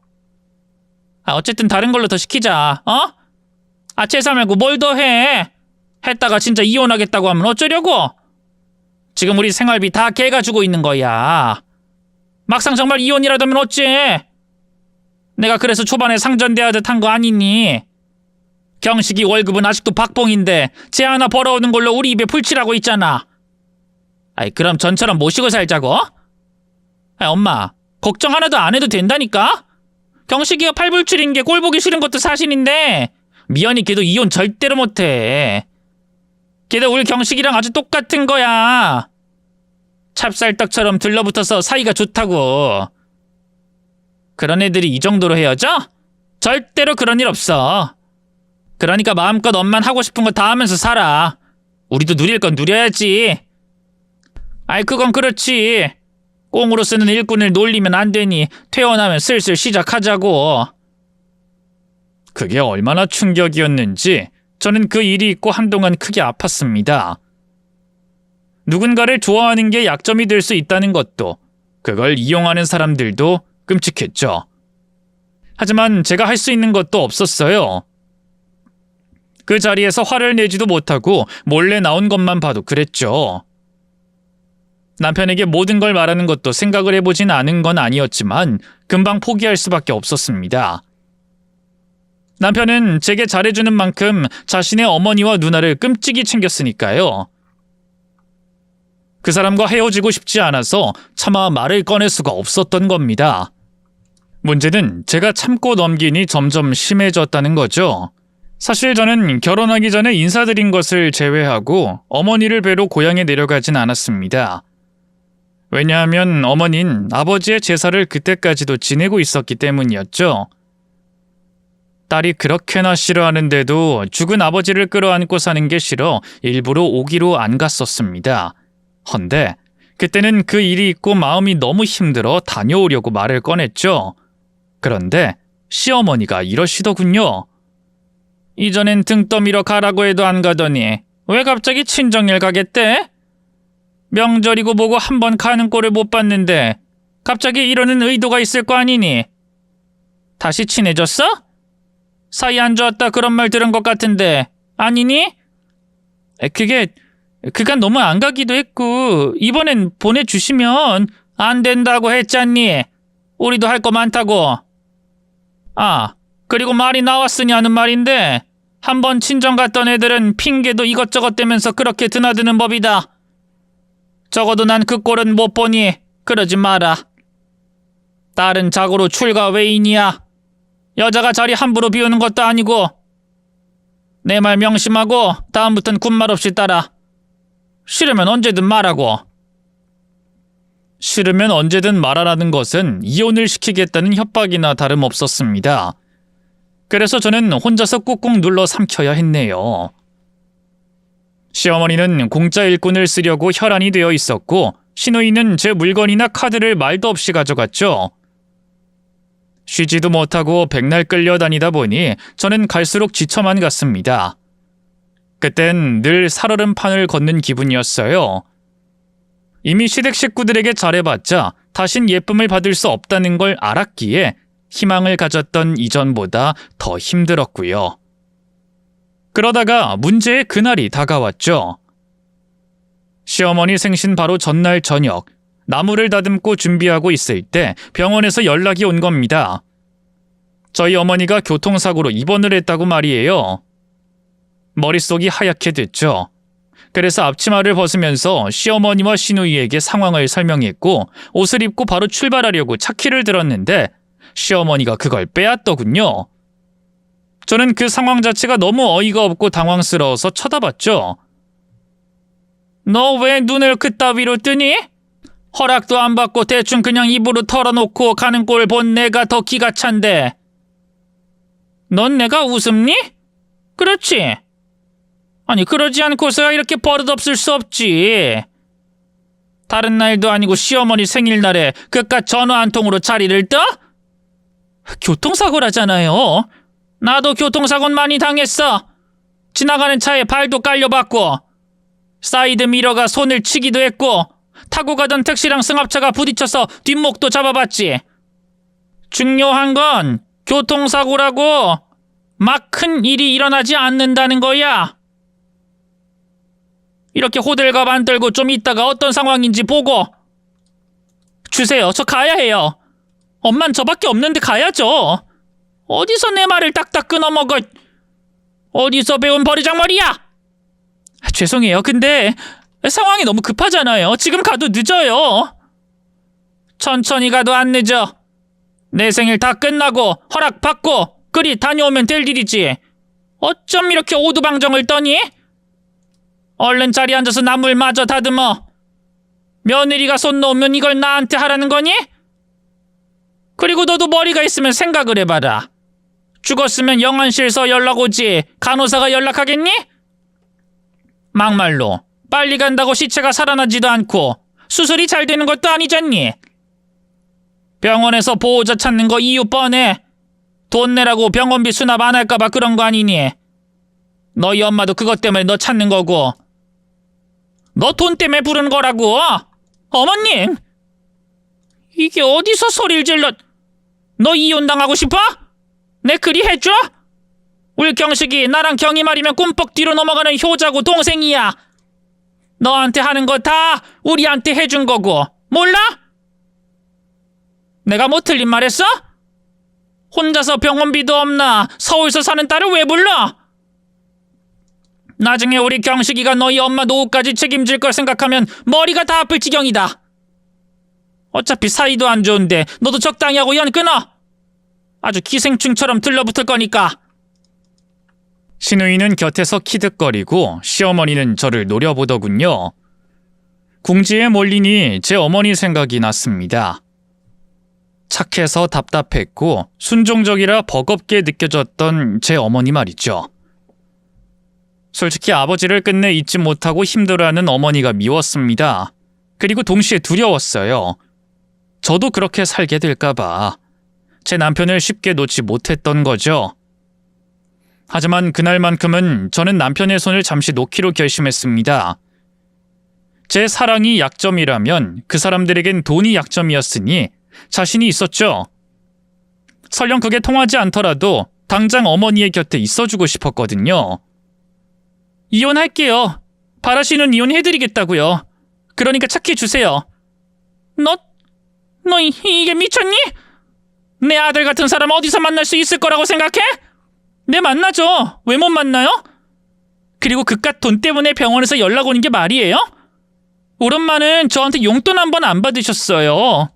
어쨌든 다른 걸로 더 시키자. 제사 말고 뭘 더 해? 했다가 진짜 이혼하겠다고 하면 어쩌려고? 지금 우리 생활비 다 걔가 주고 있는 거야. 막상 정말 이혼이라도 하면 어째? 내가 그래서 초반에 상전대하듯 한 거 아니니? 경식이 월급은 아직도 박봉인데 쟤 하나 벌어오는 걸로 우리 입에 풀칠하고 있잖아. 그럼 전처럼 모시고 살자고? 엄마, 걱정 하나도 안 해도 된다니까? 경식이가 팔불출인 게 꼴보기 싫은 것도 사실인데 미연이 걔도 이혼 절대로 못해. 걔도 우리 경식이랑 아주 똑같은 거야. 찹쌀떡처럼 들러붙어서 사이가 좋다고. 그런 애들이 이 정도로 헤어져? 절대로 그런 일 없어. 그러니까 마음껏 엄만 하고 싶은 거 다 하면서 살아. 우리도 누릴 건 누려야지. 그건 그렇지. 꽁으로 쓰는 일꾼을 놀리면 안 되니 퇴원하면 슬슬 시작하자고. 그게 얼마나 충격이었는지 저는 그 일이 있고 한동안 크게 아팠습니다. 누군가를 좋아하는 게 약점이 될 수 있다는 것도, 그걸 이용하는 사람들도 끔찍했죠. 하지만 제가 할 수 있는 것도 없었어요. 그 자리에서 화를 내지도 못하고 몰래 나온 것만 봐도 그랬죠. 남편에게 모든 걸 말하는 것도 생각을 해보진 않은 건 아니었지만 금방 포기할 수밖에 없었습니다. 남편은 제게 잘해주는 만큼 자신의 어머니와 누나를 끔찍이 챙겼으니까요. 그 사람과 헤어지고 싶지 않아서 차마 말을 꺼낼 수가 없었던 겁니다. 문제는 제가 참고 넘기니 점점 심해졌다는 거죠. 사실 저는 결혼하기 전에 인사드린 것을 제외하고 어머니를 뵈러 고향에 내려가진 않았습니다. 왜냐하면 어머니는 아버지의 제사를 그때까지도 지내고 있었기 때문이었죠. 딸이 그렇게나 싫어하는데도 죽은 아버지를 끌어안고 사는 게 싫어 일부러 오기로 안 갔었습니다. 헌데 그때는 그 일이 있고 마음이 너무 힘들어 다녀오려고 말을 꺼냈죠. 그런데 시어머니가 이러시더군요. 이전엔 등 떠밀어 가라고 해도 안 가더니 왜 갑자기 친정일 가겠대? 명절이고 뭐고 한 번 가는 꼴을 못 봤는데 갑자기 이러는 의도가 있을 거 아니니? 다시 친해졌어? 사이 안 좋았다 그런 말 들은 것 같은데 아니니? 그간 너무 안 가기도 했고 이번엔 보내주시면 안 된다고 했잖니. 우리도 할 거 많다고. 그리고 말이 나왔으니 하는 말인데 한 번 친정 갔던 애들은 핑계도 이것저것 대면서 그렇게 드나드는 법이다. 적어도 난 그 꼴은 못 보니 그러지 마라. 딸은 자고로 출가 외인이야. 여자가 자리 함부로 비우는 것도 아니고. 내 말 명심하고 다음부턴 군말 없이 따라. 싫으면 언제든 말하고. 싫으면 언제든 말하라는 것은 이혼을 시키겠다는 협박이나 다름없었습니다. 그래서 저는 혼자서 꾹꾹 눌러 삼켜야 했네요. 시어머니는 공짜 일꾼을 쓰려고 혈안이 되어 있었고 시누이는 제 물건이나 카드를 말도 없이 가져갔죠. 쉬지도 못하고 백날 끌려다니다 보니 저는 갈수록 지쳐만 갔습니다. 그땐 늘 살얼음 판을 걷는 기분이었어요. 이미 시댁 식구들에게 잘해봤자 다신 예쁨을 받을 수 없다는 걸 알았기에 희망을 가졌던 이전보다 더 힘들었고요. 그러다가 문제의 그날이 다가왔죠. 시어머니 생신 바로 전날 저녁, 나무를 다듬고 준비하고 있을 때 병원에서 연락이 온 겁니다. 저희 어머니가 교통사고로 입원을 했다고 말이에요. 머릿속이 하얗게 됐죠. 그래서 앞치마를 벗으면서 시어머니와 시누이에게 상황을 설명했고 옷을 입고 바로 출발하려고 차키를 들었는데 시어머니가 그걸 빼앗더군요. 저는 그 상황 자체가 너무 어이가 없고 당황스러워서 쳐다봤죠. 너 왜 눈을 그따위로 뜨니? 허락도 안 받고 대충 그냥 입으로 털어놓고 가는 꼴 본 내가 더 기가 찬데. 넌 내가 웃음니? 그렇지. 아니 그러지 않고서야 이렇게 버릇없을 수 없지. 다른 날도 아니고 시어머니 생일날에 그깟 전화 한 통으로 자리를 떠? 교통사고라잖아요. 나도 교통사고 많이 당했어. 지나가는 차에 발도 깔려봤고, 사이드 미러가 손을 치기도 했고, 타고 가던 택시랑 승합차가 부딪혀서 뒷목도 잡아봤지. 중요한 건 교통사고라고 막 큰 일이 일어나지 않는다는 거야. 이렇게 호들갑 안 떨고 좀 있다가 어떤 상황인지 보고. 주세요. 저 가야 해요. 엄만 저밖에 없는데 가야죠. 어디서 내 말을 딱딱 끊어먹어. 어디서 배운 버리장머리야? 죄송해요. 근데 상황이 너무 급하잖아요. 지금 가도 늦어요. 천천히 가도 안 늦어. 내 생일 다 끝나고 허락받고 그리 다녀오면 될 일이지. 어쩜 이렇게 오두방정을 떠니? 얼른 자리에 앉아서 나물 마저 다듬어. 며느리가 손 놓으면 이걸 나한테 하라는 거니? 그리고 너도 머리가 있으면 생각을 해봐라. 죽었으면 영안실서 연락 오지 간호사가 연락하겠니? 막말로 빨리 간다고 시체가 살아나지도 않고 수술이 잘 되는 것도 아니잖니. 병원에서 보호자 찾는 거 이유 뻔해. 돈 내라고 병원비 수납 안 할까봐 그런 거 아니니. 너희 엄마도 그것 때문에 너 찾는 거고. 너 돈 때문에 부르는 거라고. 어머님! 이게 어디서 소리를 질러. 너 이혼당하고 싶어? 내 그리 해줘? 우리 경식이 나랑 경이 말이면 꿈뻑 뒤로 넘어가는 효자고 동생이야. 너한테 하는 거 다 우리한테 해준 거고. 몰라? 내가 뭐 틀린 말 했어? 혼자서 병원비도 없나 서울서 사는 딸을 왜 불러? 나중에 우리 경식이가 너희 엄마 노후까지 책임질 걸 생각하면 머리가 다 아플 지경이다. 어차피 사이도 안 좋은데 너도 적당히 하고 연 끊어. 아주 기생충처럼 들러붙을 거니까. 신우이는 곁에서 키득거리고 시어머니는 저를 노려보더군요. 궁지에 몰리니 제 어머니 생각이 났습니다. 착해서 답답했고 순종적이라 버겁게 느껴졌던 제 어머니 말이죠. 솔직히 아버지를 끝내 잊지 못하고 힘들어하는 어머니가 미웠습니다. 그리고 동시에 두려웠어요. 저도 그렇게 살게 될까봐. 제 남편을 쉽게 놓지 못했던 거죠. 하지만 그날만큼은 저는 남편의 손을 잠시 놓기로 결심했습니다. 제 사랑이 약점이라면 그 사람들에겐 돈이 약점이었으니 자신이 있었죠. 설령 그게 통하지 않더라도 당장 어머니의 곁에 있어주고 싶었거든요. 이혼할게요. 바라시는 이혼해드리겠다고요. 그러니까 착해주세요. 너 이게 미쳤니? 내 아들 같은 사람 어디서 만날 수 있을 거라고 생각해? 네, 만나죠. 왜 못 만나요? 그리고 그깟 돈 때문에 병원에서 연락 오는 게 말이에요? 우리 엄마는 저한테 용돈 한 번 안 받으셨어요.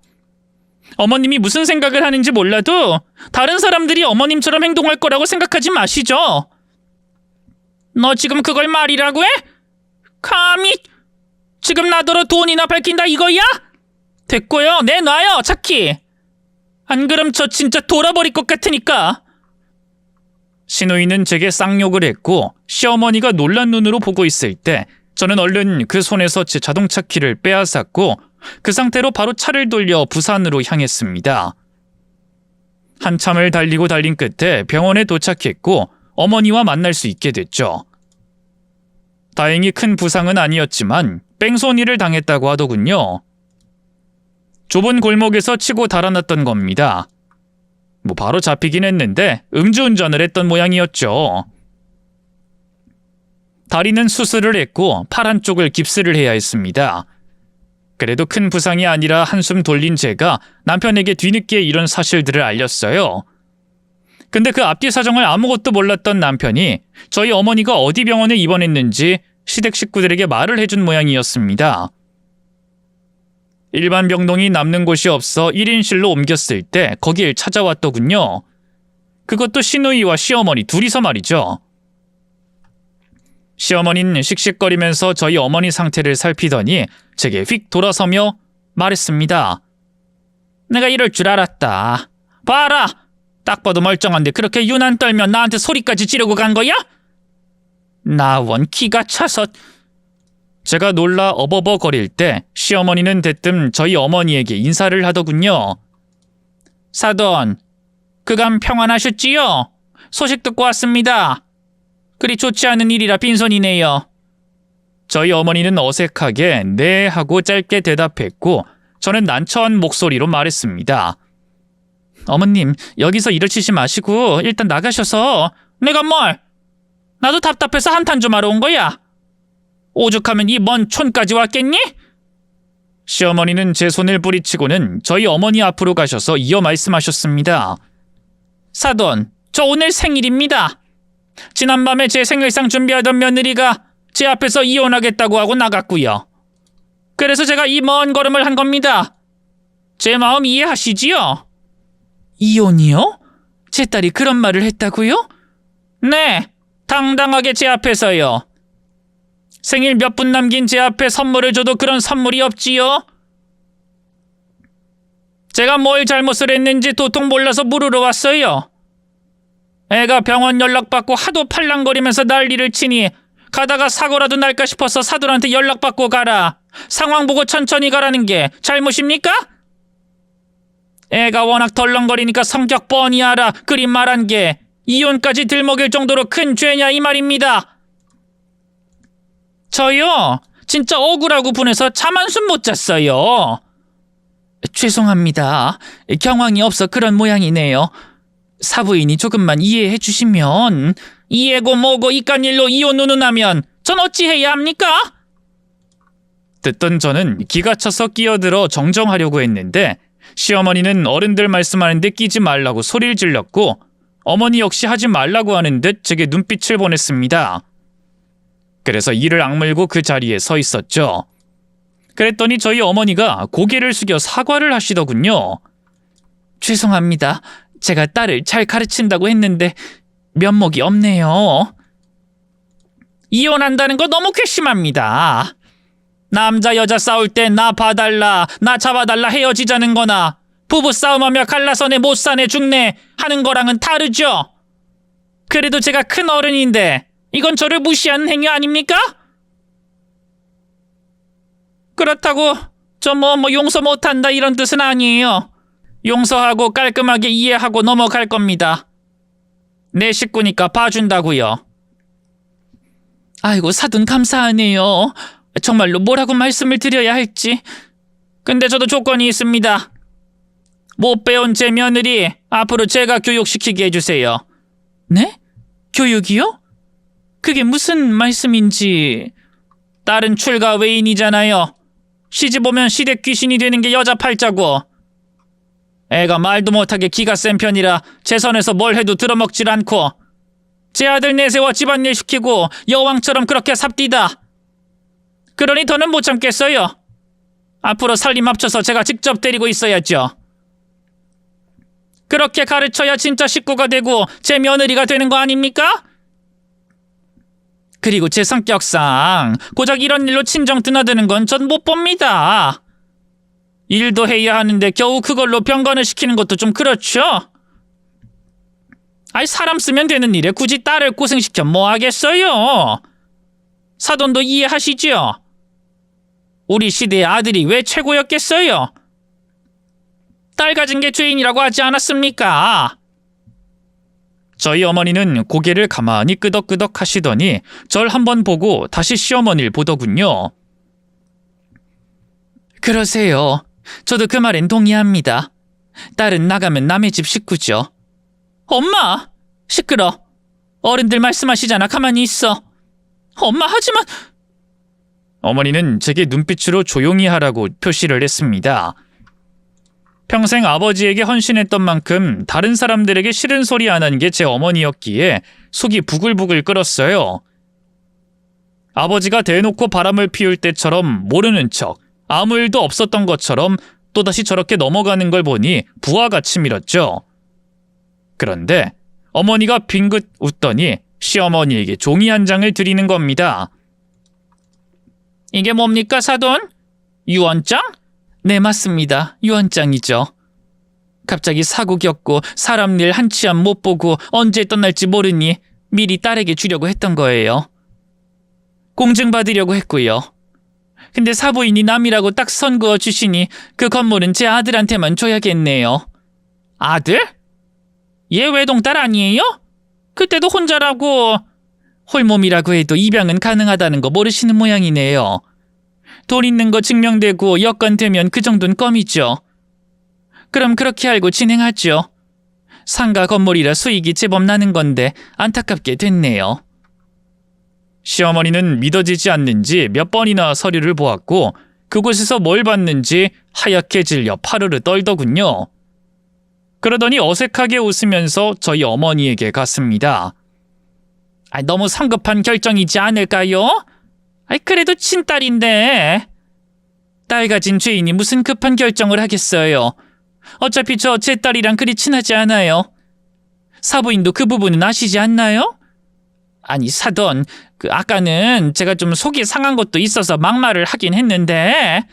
어머님이 무슨 생각을 하는지 몰라도 다른 사람들이 어머님처럼 행동할 거라고 생각하지 마시죠. 너 지금 그걸 말이라고 해? 감히 지금 나더러 돈이나 밝힌다 이거야? 됐고요. 내놔요, 차키. 안 그럼 저 진짜 돌아버릴 것 같으니까. 신우이는 제게 쌍욕을 했고 시어머니가 놀란 눈으로 보고 있을 때 저는 얼른 그 손에서 제 자동차 키를 빼앗았고 그 상태로 바로 차를 돌려 부산으로 향했습니다. 한참을 달리고 달린 끝에 병원에 도착했고 어머니와 만날 수 있게 됐죠. 다행히 큰 부상은 아니었지만 뺑소니를 당했다고 하더군요. 좁은 골목에서 치고 달아났던 겁니다. 바로 잡히긴 했는데 음주운전을 했던 모양이었죠. 다리는 수술을 했고 팔 한쪽을 깁스를 해야 했습니다. 그래도 큰 부상이 아니라 한숨 돌린 제가 남편에게 뒤늦게 이런 사실들을 알렸어요. 근데 그 앞뒤 사정을 아무것도 몰랐던 남편이 저희 어머니가 어디 병원에 입원했는지 시댁 식구들에게 말을 해준 모양이었습니다. 일반 병동이 남는 곳이 없어 1인실로 옮겼을 때 거길 찾아왔더군요. 그것도 시누이와 시어머니 둘이서 말이죠. 시어머니는 씩씩거리면서 저희 어머니 상태를 살피더니 제게 휙 돌아서며 말했습니다. 내가 이럴 줄 알았다. 봐라! 딱 봐도 멀쩡한데 그렇게 유난 떨면 나한테 소리까지 지르고 간 거야? 나 원 기가 차서... 제가 놀라 어버버거릴 때 시어머니는 대뜸 저희 어머니에게 인사를 하더군요. 사돈, 그간 평안하셨지요? 소식 듣고 왔습니다. 그리 좋지 않은 일이라 빈손이네요. 저희 어머니는 어색하게 네 하고 짧게 대답했고 저는 난처한 목소리로 말했습니다. 어머님, 여기서 이러시지 마시고 일단 나가셔서. 내가 뭘? 나도 답답해서 한탄 좀 하러 온 거야. 오죽하면 이 먼 촌까지 왔겠니? 시어머니는 제 손을 뿌리치고는 저희 어머니 앞으로 가셔서 이어 말씀하셨습니다. 사돈, 저 오늘 생일입니다. 지난밤에 제 생일상 준비하던 며느리가 제 앞에서 이혼하겠다고 하고 나갔고요. 그래서 제가 이 먼 걸음을 한 겁니다. 제 마음 이해하시지요? 이혼이요? 제 딸이 그런 말을 했다고요? 네, 당당하게 제 앞에서요. 생일 몇 분 남긴 제 앞에 선물을 줘도 그런 선물이 없지요? 제가 뭘 잘못을 했는지 도통 몰라서 물으러 왔어요. 애가 병원 연락받고 하도 팔랑거리면서 난리를 치니 가다가 사고라도 날까 싶어서 사돈한테 연락받고 가라. 상황 보고 천천히 가라는 게 잘못입니까? 애가 워낙 덜렁거리니까 성격 뻔히 알아. 그리 말한 게 이혼까지 들먹일 정도로 큰 죄냐 이 말입니다. 저요? 진짜 억울하고 분해서 잠 한숨 못 잤어요. 죄송합니다. 경황이 없어 그런 모양이네요. 사부인이 조금만 이해해 주시면. 이해고 뭐고 이깟 일로 이혼 운운하면 전 어찌해야 합니까? 듣던 저는 기가 차서 끼어들어 정정하려고 했는데 시어머니는 어른들 말씀하는데 끼지 말라고 소리를 질렀고 어머니 역시 하지 말라고 하는 듯 제게 눈빛을 보냈습니다. 그래서 이를 악물고 그 자리에 서 있었죠. 그랬더니 저희 어머니가 고개를 숙여 사과를 하시더군요. 죄송합니다. 제가 딸을 잘 가르친다고 했는데 면목이 없네요. 이혼한다는 거 너무 괘씸합니다. 남자 여자 싸울 때 나 봐달라, 나 잡아달라 헤어지자는 거나 부부싸움하며 갈라서네 못 사네 죽네 하는 거랑은 다르죠. 그래도 제가 큰 어른인데 이건 저를 무시하는 행위 아닙니까? 그렇다고 저 뭐 용서 못한다 이런 뜻은 아니에요. 용서하고 깔끔하게 이해하고 넘어갈 겁니다. 내 식구니까 봐준다고요. 아이고 사돈 감사하네요. 정말로 뭐라고 말씀을 드려야 할지. 근데 저도 조건이 있습니다. 못 배운 제 며느리 앞으로 제가 교육시키게 해주세요. 네? 교육이요? 그게 무슨 말씀인지. 딸은 출가 외인이잖아요. 시집 오면 시댁 귀신이 되는 게 여자 팔자고. 애가 말도 못하게 기가 센 편이라 제 선에서 뭘 해도 들어먹질 않고 제 아들 내세워 집안일 시키고 여왕처럼 그렇게 삽디다. 그러니 더는 못 참겠어요. 앞으로 살림 합쳐서 제가 직접 데리고 있어야죠. 그렇게 가르쳐야 진짜 식구가 되고 제 며느리가 되는 거 아닙니까? 그리고 제 성격상 고작 이런 일로 친정 드나드는 건 전 못 봅니다. 일도 해야 하는데 겨우 그걸로 병간을 시키는 것도 좀 그렇죠? 아이 사람 쓰면 되는 일에 굳이 딸을 고생시켜 뭐 하겠어요? 사돈도 이해하시죠? 우리 시대의 아들이 왜 최고였겠어요? 딸 가진 게 죄인이라고 하지 않았습니까? 저희 어머니는 고개를 가만히 끄덕끄덕 하시더니 절 한번 보고 다시 시어머니를 보더군요. 그러세요. 저도 그 말엔 동의합니다. 딸은 나가면 남의 집 식구죠. 엄마! 시끄러. 어른들 말씀하시잖아. 가만히 있어. 엄마 하지만... 어머니는 제게 눈빛으로 조용히 하라고 표시를 했습니다. 평생 아버지에게 헌신했던 만큼 다른 사람들에게 싫은 소리 안 한 게 제 어머니였기에 속이 부글부글 끓었어요. 아버지가 대놓고 바람을 피울 때처럼 모르는 척 아무 일도 없었던 것처럼 또다시 저렇게 넘어가는 걸 보니 부하같이 밀었죠. 그런데 어머니가 빙긋 웃더니 시어머니에게 종이 한 장을 드리는 겁니다. 이게 뭡니까 사돈? 유언장? 네 맞습니다. 유언장이죠. 갑자기 사고 겪고 사람 일 한치 앞 못 보고 언제 떠날지 모르니 미리 딸에게 주려고 했던 거예요. 공증받으려고 했고요. 근데 사부인이 남이라고 딱 선 그어 주시니 그 건물은 제 아들한테만 줘야겠네요. 아들? 얘 외동딸 아니에요? 그때도 혼자라고. 홀몸이라고 해도 입양은 가능하다는 거 모르시는 모양이네요. 돈 있는 거 증명되고 여건 되면 그 정도는 껌이죠. 그럼 그렇게 알고 진행하죠. 상가 건물이라 수익이 제법 나는 건데 안타깝게 됐네요. 시어머니는 믿어지지 않는지 몇 번이나 서류를 보았고 그곳에서 뭘 봤는지 하얗게 질려 파르르 떨더군요. 그러더니 어색하게 웃으면서 저희 어머니에게 갔습니다. 너무 성급한 결정이지 않을까요? 그래도 친딸인데. 딸 가진 죄인이 무슨 급한 결정을 하겠어요. 어차피 제 딸이랑 그리 친하지 않아요. 사부인도 그 부분은 아시지 않나요? 사돈, 아까는 제가 좀 속이 상한 것도 있어서 막말을 하긴 했는데.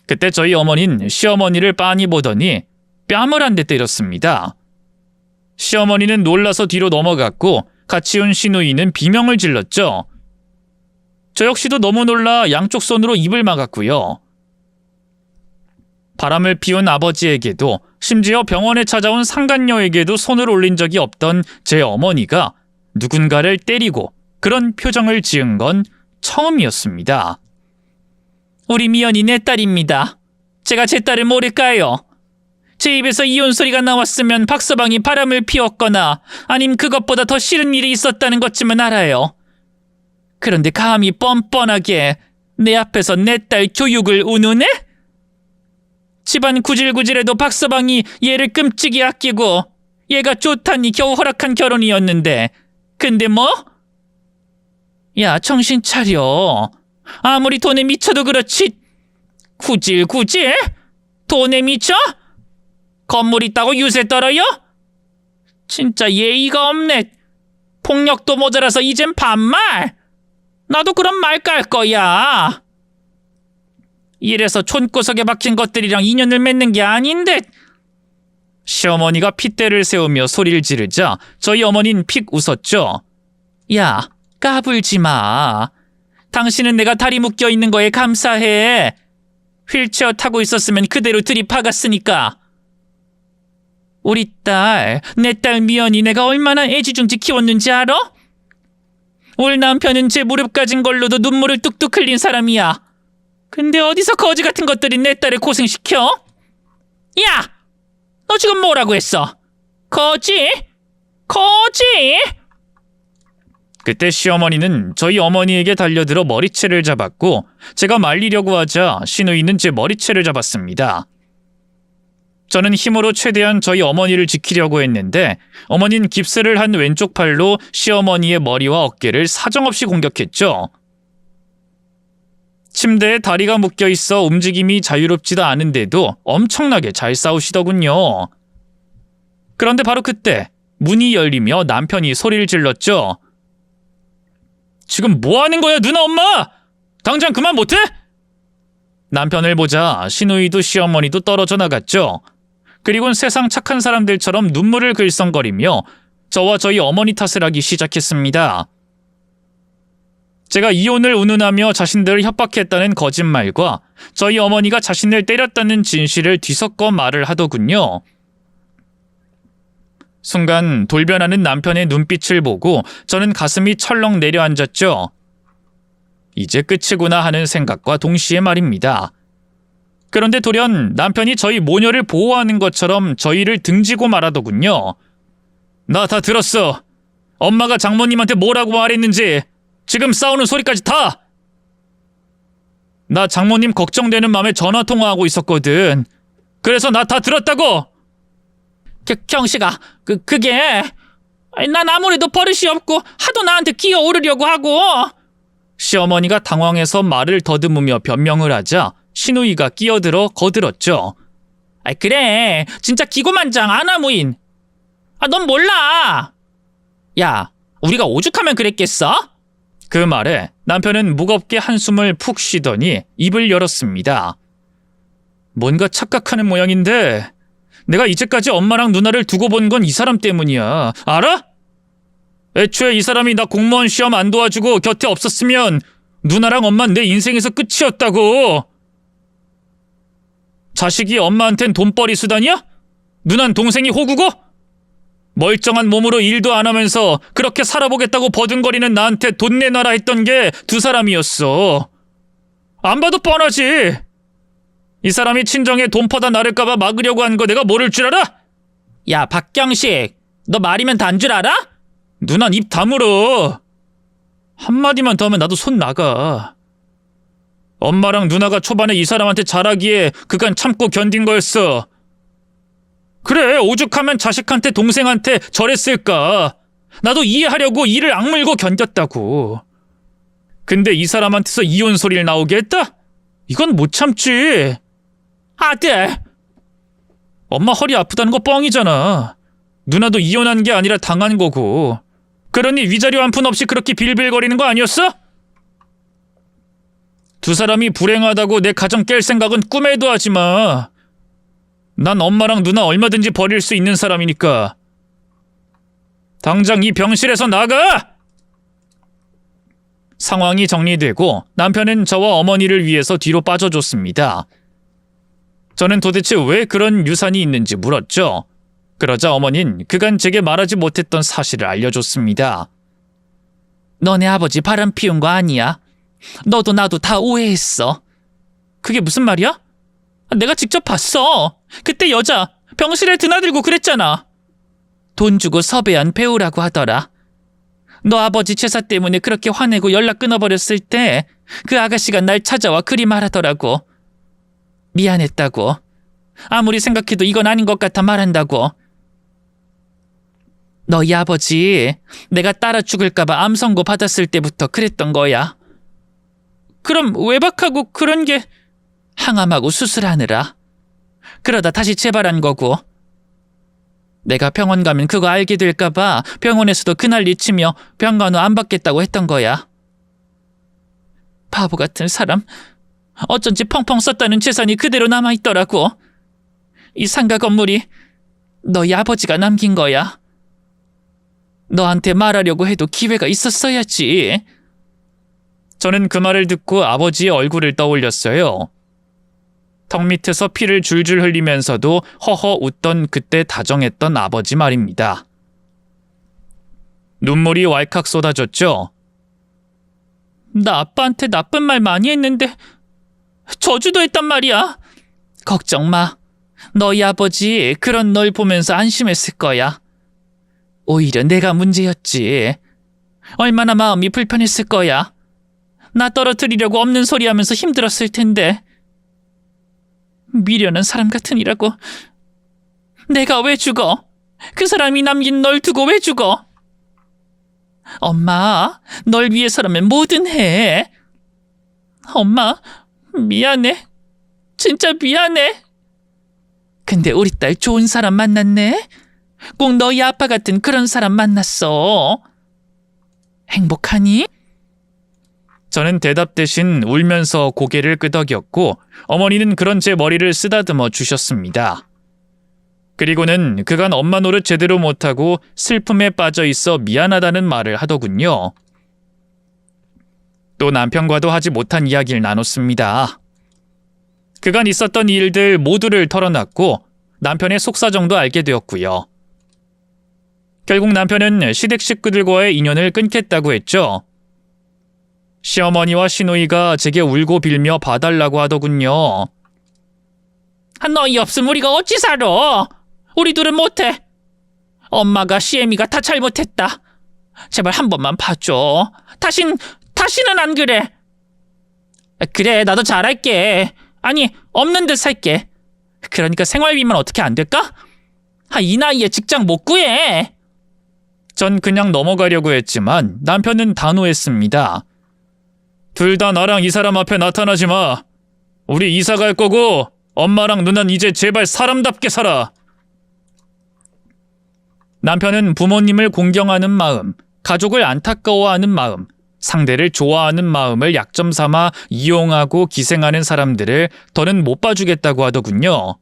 그때 저희 어머니는 시어머니를 빤히 보더니 뺨을 한 대 때렸습니다. 시어머니는 놀라서 뒤로 넘어갔고 같이 온 시누이는 비명을 질렀죠. 저 역시도 너무 놀라 양쪽 손으로 입을 막았고요. 바람을 피운 아버지에게도 심지어 병원에 찾아온 상간녀에게도 손을 올린 적이 없던 제 어머니가 누군가를 때리고 그런 표정을 지은 건 처음이었습니다. 우리 미연이 내 딸입니다. 제가 제 딸을 모를까요? 제 입에서 이혼 소리가 나왔으면 박서방이 바람을 피웠거나 아님 그것보다 더 싫은 일이 있었다는 것쯤은 알아요. 그런데 감히 뻔뻔하게 내 앞에서 내 딸 교육을 운운해? 집안 구질구질해도 박서방이 얘를 끔찍이 아끼고 얘가 좋다니 겨우 허락한 결혼이었는데 근데 뭐? 야, 정신 차려. 아무리 돈에 미쳐도 그렇지 구질구질? 돈에 미쳐? 건물 있다고 유세 떨어요? 진짜 예의가 없네. 폭력도 모자라서 이젠 반말. 나도 그런 말 깔 거야. 이래서 촌구석에 박힌 것들이랑 인연을 맺는 게 아닌데. 시어머니가 핏대를 세우며 소리를 지르자 저희 어머니는 픽 웃었죠. 야, 까불지 마. 당신은 내가 다리 묶여 있는 거에 감사해. 휠체어 타고 있었으면 그대로 들이박았으니까. 우리 딸, 내 딸 미연이 내가 얼마나 애지중지 키웠는지 알아? 올 남편은 제 무릎 까진 걸로도 눈물을 뚝뚝 흘린 사람이야. 근데 어디서 거지 같은 것들이 내 딸을 고생시켜? 야! 너 지금 뭐라고 했어? 거지? 거지? 그때 시어머니는 저희 어머니에게 달려들어 머리채를 잡았고 제가 말리려고 하자 시누이는 제 머리채를 잡았습니다. 저는 힘으로 최대한 저희 어머니를 지키려고 했는데 어머니는 깁스를 한 왼쪽 팔로 시어머니의 머리와 어깨를 사정없이 공격했죠. 침대에 다리가 묶여 있어 움직임이 자유롭지도 않은데도 엄청나게 잘 싸우시더군요. 그런데 바로 그때 문이 열리며 남편이 소리를 질렀죠. 지금 뭐 하는 거야, 누나 엄마? 당장 그만 못해? 남편을 보자 시누이도 시어머니도 떨어져 나갔죠. 그리고는 세상 착한 사람들처럼 눈물을 글썽거리며 저와 저희 어머니 탓을 하기 시작했습니다. 제가 이혼을 운운하며 자신들을 협박했다는 거짓말과 저희 어머니가 자신을 때렸다는 진실을 뒤섞어 말을 하더군요. 순간 돌변하는 남편의 눈빛을 보고 저는 가슴이 철렁 내려앉았죠. 이제 끝이구나 하는 생각과 동시에 말입니다. 그런데 돌연 남편이 저희 모녀를 보호하는 것처럼 저희를 등지고 말하더군요. 나 다 들었어. 엄마가 장모님한테 뭐라고 말했는지. 지금 싸우는 소리까지 다. 나 장모님 걱정되는 마음에 전화통화하고 있었거든. 그래서 나 다 들었다고. 경식아, 그게 난 아무래도 버릇이 없고 하도 나한테 기어오르려고 하고. 시어머니가 당황해서 말을 더듬으며 변명을 하자 시누이가 끼어들어 거들었죠. 그래, 진짜 기고만장 아나무인. 넌 몰라. 야, 우리가 오죽하면 그랬겠어? 그 말에 남편은 무겁게 한숨을 푹 쉬더니 입을 열었습니다. 뭔가 착각하는 모양인데 내가 이제까지 엄마랑 누나를 두고 본 건 이 사람 때문이야. 알아? 애초에 이 사람이 나 공무원 시험 안 도와주고 곁에 없었으면 누나랑 엄마는 내 인생에서 끝이었다고. 자식이 엄마한텐 돈벌이 수단이야? 누난 동생이 호구고? 멀쩡한 몸으로 일도 안 하면서 그렇게 살아보겠다고 버둥거리는 나한테 돈 내놔라 했던 게 두 사람이었어. 안 봐도 뻔하지. 이 사람이 친정에 돈 퍼다 나를까봐 막으려고 한 거 내가 모를 줄 알아? 야, 박경식, 너 말이면 단 줄 알아? 누난 입 다물어. 한마디만 더 하면 나도 손 나가. 엄마랑 누나가 초반에 이 사람한테 잘하기에 그간 참고 견딘 거였어. 그래, 오죽하면 자식한테 동생한테 저랬을까. 나도 이해하려고 이를 악물고 견뎠다고. 근데 이 사람한테서 이혼 소리를 나오게 했다? 이건 못 참지. 아들! 엄마 허리 아프다는 거 뻥이잖아. 누나도 이혼한 게 아니라 당한 거고. 그러니 위자료 한 푼 없이 그렇게 빌빌거리는 거 아니었어? 두 사람이 불행하다고 내 가정 깰 생각은 꿈에도 하지 마. 난 엄마랑 누나 얼마든지 버릴 수 있는 사람이니까. 당장 이 병실에서 나가! 상황이 정리되고 남편은 저와 어머니를 위해서 뒤로 빠져줬습니다. 저는 도대체 왜 그런 유산이 있는지 물었죠. 그러자 어머니는 그간 제게 말하지 못했던 사실을 알려줬습니다. 너네 아버지 바람 피운 거 아니야. 너도 나도 다 오해했어. 그게 무슨 말이야? 내가 직접 봤어. 그때 여자 병실에 드나들고 그랬잖아. 돈 주고 섭외한 배우라고 하더라. 너 아버지 제사 때문에 그렇게 화내고 연락 끊어버렸을 때 그 아가씨가 날 찾아와 그리 말하더라고. 미안했다고. 아무리 생각해도 이건 아닌 것 같아 말한다고. 너희 아버지 내가 따라 죽을까봐 암 선고 받았을 때부터 그랬던 거야. 그럼 외박하고 그런 게 항암하고 수술하느라. 그러다 다시 재발한 거고. 내가 병원 가면 그거 알게 될까봐 병원에서도 그난리 치며 병간호 안 받겠다고 했던 거야. 바보 같은 사람. 어쩐지 펑펑 썼다는 재산이 그대로 남아있더라고. 이 상가 건물이 너희 아버지가 남긴 거야. 너한테 말하려고 해도 기회가 있었어야지. 저는 그 말을 듣고 아버지의 얼굴을 떠올렸어요. 턱 밑에서 피를 줄줄 흘리면서도 허허 웃던 그때 다정했던 아버지 말입니다. 눈물이 왈칵 쏟아졌죠. 나 아빠한테 나쁜 말 많이 했는데 저주도 했단 말이야. 걱정 마. 너희 아버지 그런 널 보면서 안심했을 거야. 오히려 내가 문제였지. 얼마나 마음이 불편했을 거야. 나 떨어뜨리려고 없는 소리 하면서 힘들었을 텐데. 미련한 사람 같으니라고. 내가 왜 죽어? 그 사람이 남긴 널 두고 왜 죽어? 엄마, 널 위해서라면 뭐든 해. 엄마, 미안해. 진짜 미안해. 근데 우리 딸 좋은 사람 만났네. 꼭 너희 아빠 같은 그런 사람 만났어. 행복하니? 저는 대답 대신 울면서 고개를 끄덕였고 어머니는 그런 제 머리를 쓰다듬어 주셨습니다. 그리고는 그간 엄마 노릇 제대로 못하고 슬픔에 빠져 있어 미안하다는 말을 하더군요. 또 남편과도 하지 못한 이야기를 나눴습니다. 그간 있었던 일들 모두를 털어놨고 남편의 속사정도 알게 되었고요. 결국 남편은 시댁 식구들과의 인연을 끊겠다고 했죠. 시어머니와 시누이가 제게 울고 빌며 봐달라고 하더군요. 너희 없으면 우리가 어찌 살아? 우리 둘은 못해. 엄마가 시애미가 다 잘못했다. 제발 한 번만 봐줘. 다시는 안 그래. 그래, 나도 잘할게. 아니, 없는 듯 살게. 그러니까 생활비만 어떻게 안 될까? 이 나이에 직장 못 구해. 전 그냥 넘어가려고 했지만 남편은 단호했습니다. 둘 다 나랑 이 사람 앞에 나타나지 마. 우리 이사 갈 거고 엄마랑 누난 이제 제발 사람답게 살아. 남편은 부모님을 공경하는 마음, 가족을 안타까워하는 마음, 상대를 좋아하는 마음을 약점 삼아 이용하고 기생하는 사람들을 더는 못 봐주겠다고 하더군요.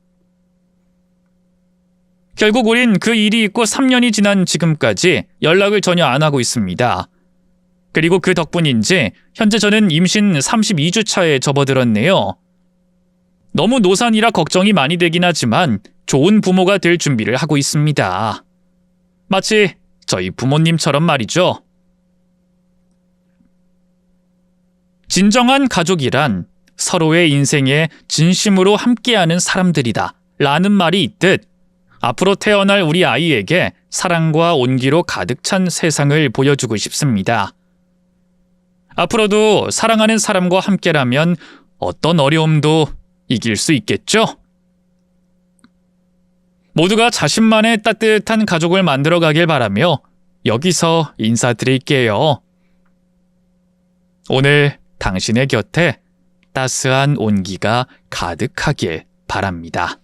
결국 우린 그 일이 있고 3년이 지난 지금까지 연락을 전혀 안 하고 있습니다. 그리고 그 덕분인지 현재 저는 임신 32주 차에 접어들었네요. 너무 노산이라 걱정이 많이 되긴 하지만 좋은 부모가 될 준비를 하고 있습니다. 마치 저희 부모님처럼 말이죠. 진정한 가족이란 서로의 인생에 진심으로 함께하는 사람들이다 라는 말이 있듯 앞으로 태어날 우리 아이에게 사랑과 온기로 가득 찬 세상을 보여주고 싶습니다. 앞으로도 사랑하는 사람과 함께라면 어떤 어려움도 이길 수 있겠죠? 모두가 자신만의 따뜻한 가족을 만들어 가길 바라며 여기서 인사드릴게요. 오늘 당신의 곁에 따스한 온기가 가득하길 바랍니다.